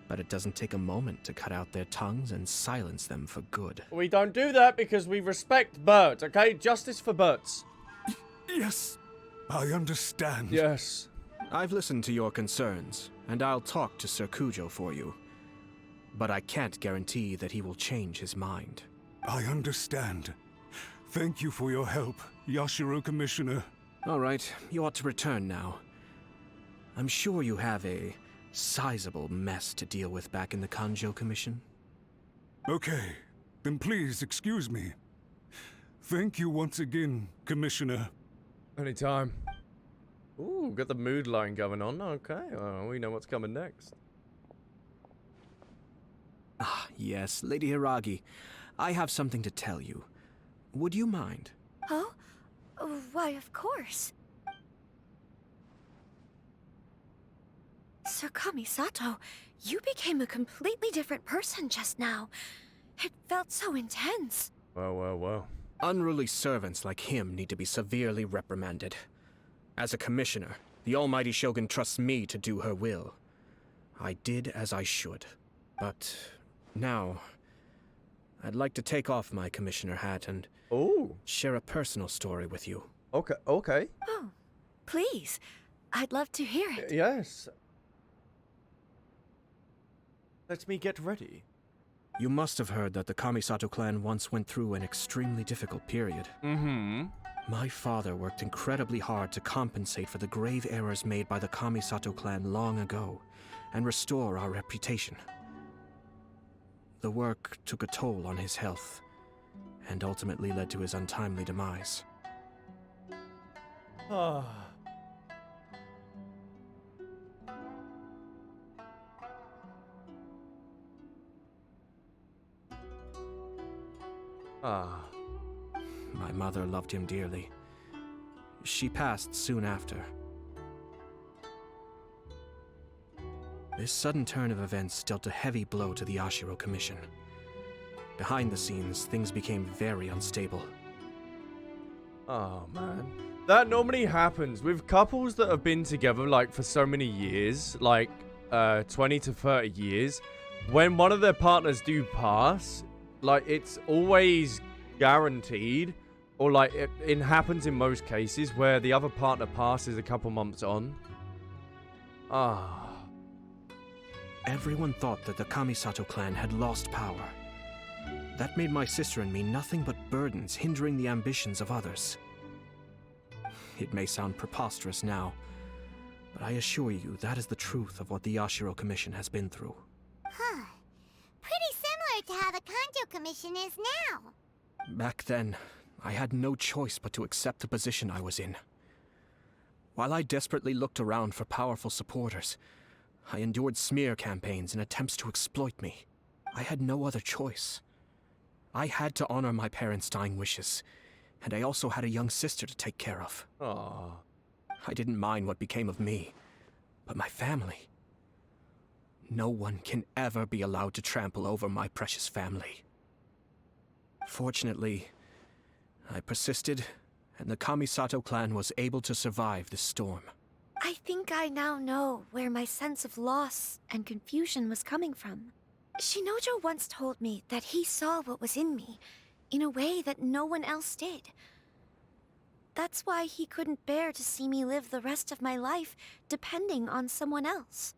But it doesn't take a moment to cut out their tongues and silence them for good. We don't do that because we respect birds, okay? Justice for birds. Yes, I understand. Yes. I've listened to your concerns, and I'll talk to Sir Kujo for you. But I can't guarantee that he will change his mind. I understand. Thank you for your help, Yashiro Commissioner. All right, you ought to return now. I'm sure you have a sizable mess to deal with back in the Kanjo Commission. Okay, then please excuse me. Thank you once again, Commissioner. Anytime. Ooh, got the mood line going on. Okay, we know what's coming next. Ah, yes, Lady Hiragi. I have something to tell you. Would you mind? Oh? Why, of course. Sir Kamisato, you became a completely different person just now. It felt so intense. Well. Unruly servants like him need to be severely reprimanded. As a commissioner, the almighty Shogun trusts me to do her will. I did as I should. But now, I'd like to take off my commissioner hat and share a personal story with you. Okay. Oh, please. I'd love to hear it. Yes. Let me get ready. You must have heard that the Kamisato clan once went through an extremely difficult period. My father worked incredibly hard to compensate for the grave errors made by the Kamisato clan long ago and restore our reputation. The work took a toll on his health and ultimately led to his untimely demise. My mother loved him dearly. She passed soon after. This sudden turn of events dealt a heavy blow to the Yashiro Commission. Behind the scenes, things became very unstable. Oh, man. That normally happens with couples that have been together, like, for so many years, like, 20 to 30 years. When one of their partners do pass, like, it's always guaranteed, or, like, it happens in most cases, where the other partner passes a couple months on. Everyone thought that the Kamisato clan had lost power. That made my sister and me nothing but burdens hindering the ambitions of others. It may sound preposterous now, but I assure you that is the truth of what the Yashiro Commission has been through. Pretty similar to how the Kanjo Commission is now. Back then, I had no choice but to accept the position I was in. While I desperately looked around for powerful supporters, I endured smear campaigns and attempts to exploit me. I had no other choice. I had to honor my parents' dying wishes, and I also had a young sister to take care of. I didn't mind what became of me, but my family. No one can ever be allowed to trample over my precious family. Fortunately, I persisted, and the Kamisato clan was able to survive this storm. I think I now know where my sense of loss and confusion was coming from. Shinojo once told me that he saw what was in me, in a way that no one else did. That's why he couldn't bear to see me live the rest of my life depending on someone else.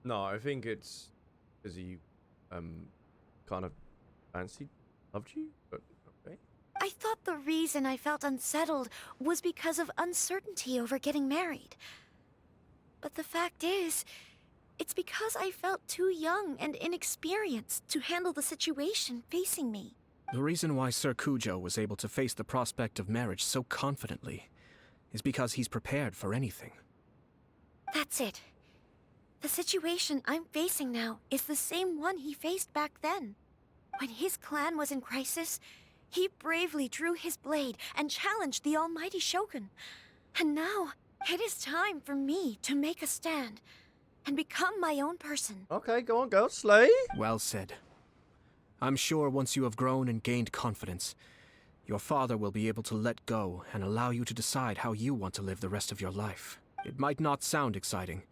No, I think it's because he, kind of loved you, but okay. I thought the reason I felt unsettled was because of uncertainty over getting married. But the fact is, It's because I felt too young and inexperienced to handle the situation facing me. The reason why Sir Kujo was able to face the prospect of marriage so confidently is because he's prepared for anything. That's it. The situation I'm facing now is the same one he faced back then. When his clan was in crisis, he bravely drew his blade and challenged the almighty Shogun. And now, it is time for me to make a stand and become my own person. Okay, go on, girl. Slay. Well said. I'm sure once you have grown and gained confidence, your father will be able to let go and allow you to decide how you want to live the rest of your life. It might not sound exciting,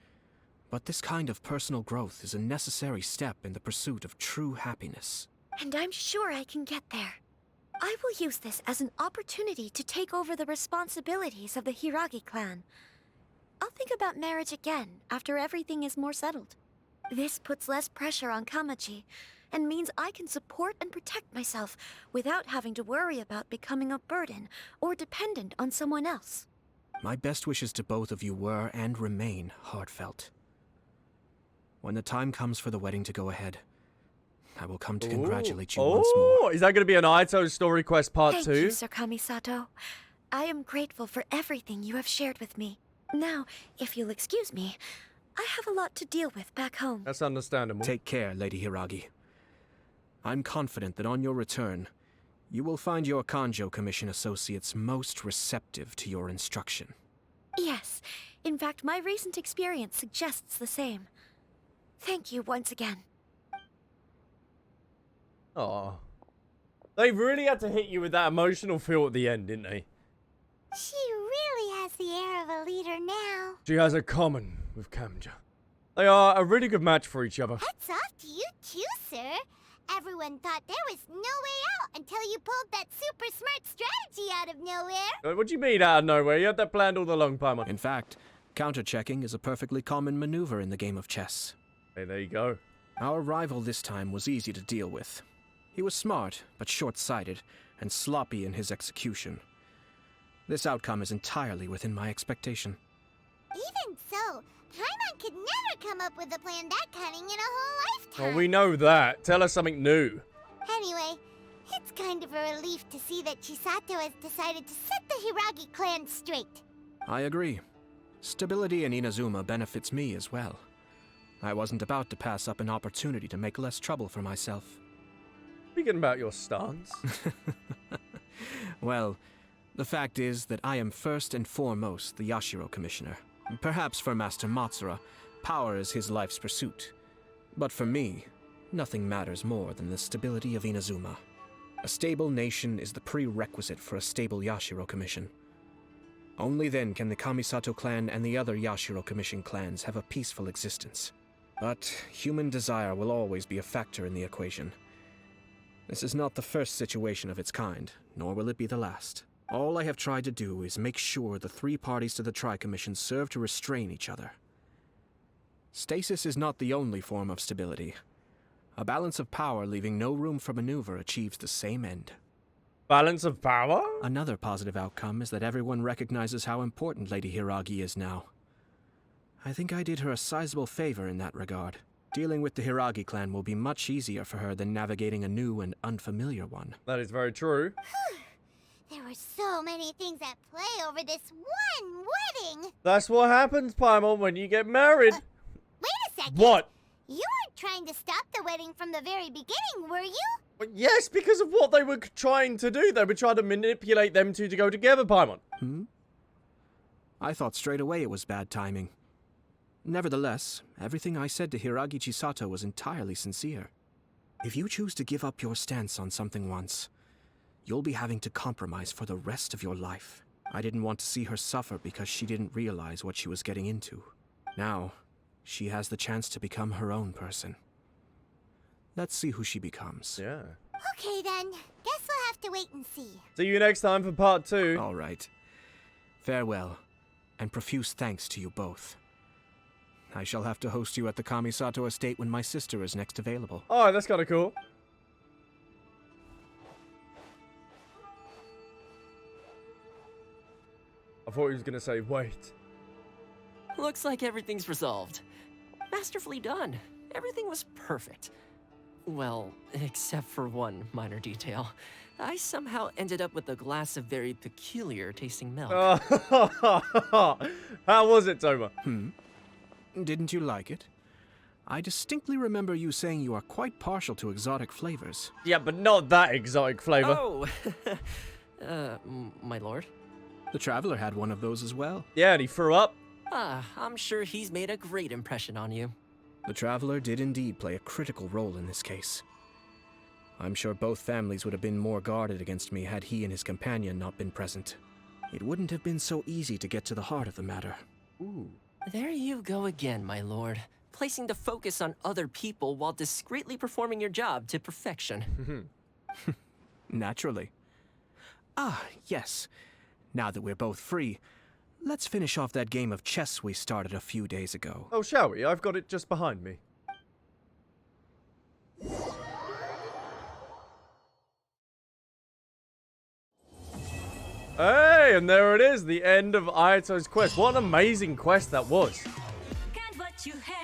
but this kind of personal growth is a necessary step in the pursuit of true happiness. And I'm sure I can get there. I will use this as an opportunity to take over the responsibilities of the Hiragi clan. I'll think about marriage again after everything is more settled. This puts less pressure on Kamaji, and means I can support and protect myself without having to worry about becoming a burden or dependent on someone else. My best wishes to both of you were and remain heartfelt. When the time comes for the wedding to go ahead, I will come to congratulate you once more. Is that going to be an Ayato Story Quest Part 2? Thank you, Sir Kamisato. I am grateful for everything you have shared with me. Now, if you'll excuse me, I have a lot to deal with back home. That's understandable. Take care, Lady Hiragi. I'm confident that on your return, you will find your Kanjo Commission associates most receptive to your instruction. Yes. In fact, my recent experience suggests the same. Thank you once again. Aw. They really had to hit you with that emotional feel at the end, didn't they? She really has the air of a leader now. She has a common with Kamja. They are a really good match for each other. Hats off to you too, sir. Everyone thought there was no way out until you pulled that super smart strategy out of nowhere. What do you mean out of nowhere? You had that planned all along, Paimon. In fact, counter-checking is a perfectly common maneuver in the game of chess. Hey, there you go. Our rival this time was easy to deal with. He was smart, but short-sighted, and sloppy in his execution. This outcome is entirely within my expectation. Even so, Paimon could never come up with a plan that cunning in a whole lifetime. Well, we know that. Tell us something new. Anyway, it's kind of a relief to see that Chisato has decided to set the Hiragi clan straight. I agree. Stability in Inazuma benefits me as well. I wasn't about to pass up an opportunity to make less trouble for myself. Speaking about your stance. Well, the fact is that I am first and foremost the Yashiro Commissioner. Perhaps for Master Matsura, power is his life's pursuit. But for me, nothing matters more than the stability of Inazuma. A stable nation is the prerequisite for a stable Yashiro Commission. Only then can the Kamisato clan and the other Yashiro Commission clans have a peaceful existence. But human desire will always be a factor in the equation. This is not the first situation of its kind, nor will it be the last. All I have tried to do is make sure the three parties to the Tri-Commission serve to restrain each other. Stasis is not the only form of stability. A balance of power leaving no room for maneuver achieves the same end. Balance of power? Another positive outcome is that everyone recognizes how important Lady Hiragi is now. I think I did her a sizable favor in that regard. Dealing with the Hiragi clan will be much easier for her than navigating a new and unfamiliar one. That is very true. There were so many things at play over this one wedding. That's what happens, Paimon, when you get married. Wait a second. What? You weren't trying to stop the wedding from the very beginning, were you? Well, yes, because of what they were trying to do. They were trying to manipulate them two to go together, Paimon. I thought straight away it was bad timing. Nevertheless, everything I said to Hiragi Chisato was entirely sincere. If you choose to give up your stance on something once, you'll be having to compromise for the rest of your life. I didn't want to see her suffer because she didn't realize what she was getting into. Now, she has the chance to become her own person. Let's see who she becomes. Yeah. Okay then, guess we'll have to wait and see. See you next time for part 2. All right. Farewell, and profuse thanks to you both. I shall have to host you at the Kamisato estate when my sister is next available. Oh, that's kind of cool. I thought he was going to say, wait. Looks like everything's resolved. Masterfully done. Everything was perfect. Well, except for one minor detail. I somehow ended up with a glass of very peculiar tasting milk. How was it, Toma? Didn't you like it? I distinctly remember you saying you are quite partial to exotic flavors. Yeah, but not that exotic flavor. Oh, my lord. The Traveler had one of those as well. Yeah, and he threw up. I'm sure he's made a great impression on you. The Traveler did indeed play a critical role in this case. I'm sure both families would have been more guarded against me had he and his companion not been present. It wouldn't have been so easy to get to the heart of the matter. Ooh. There you go again, my lord. Placing the focus on other people while discreetly performing your job to perfection. Naturally. Ah, yes. Now that we're both free, let's finish off that game of chess we started a few days ago. Oh, shall we? I've got it just behind me. Hey, and there it is, the end of Ayato's quest. What an amazing quest that was. Can't what you have.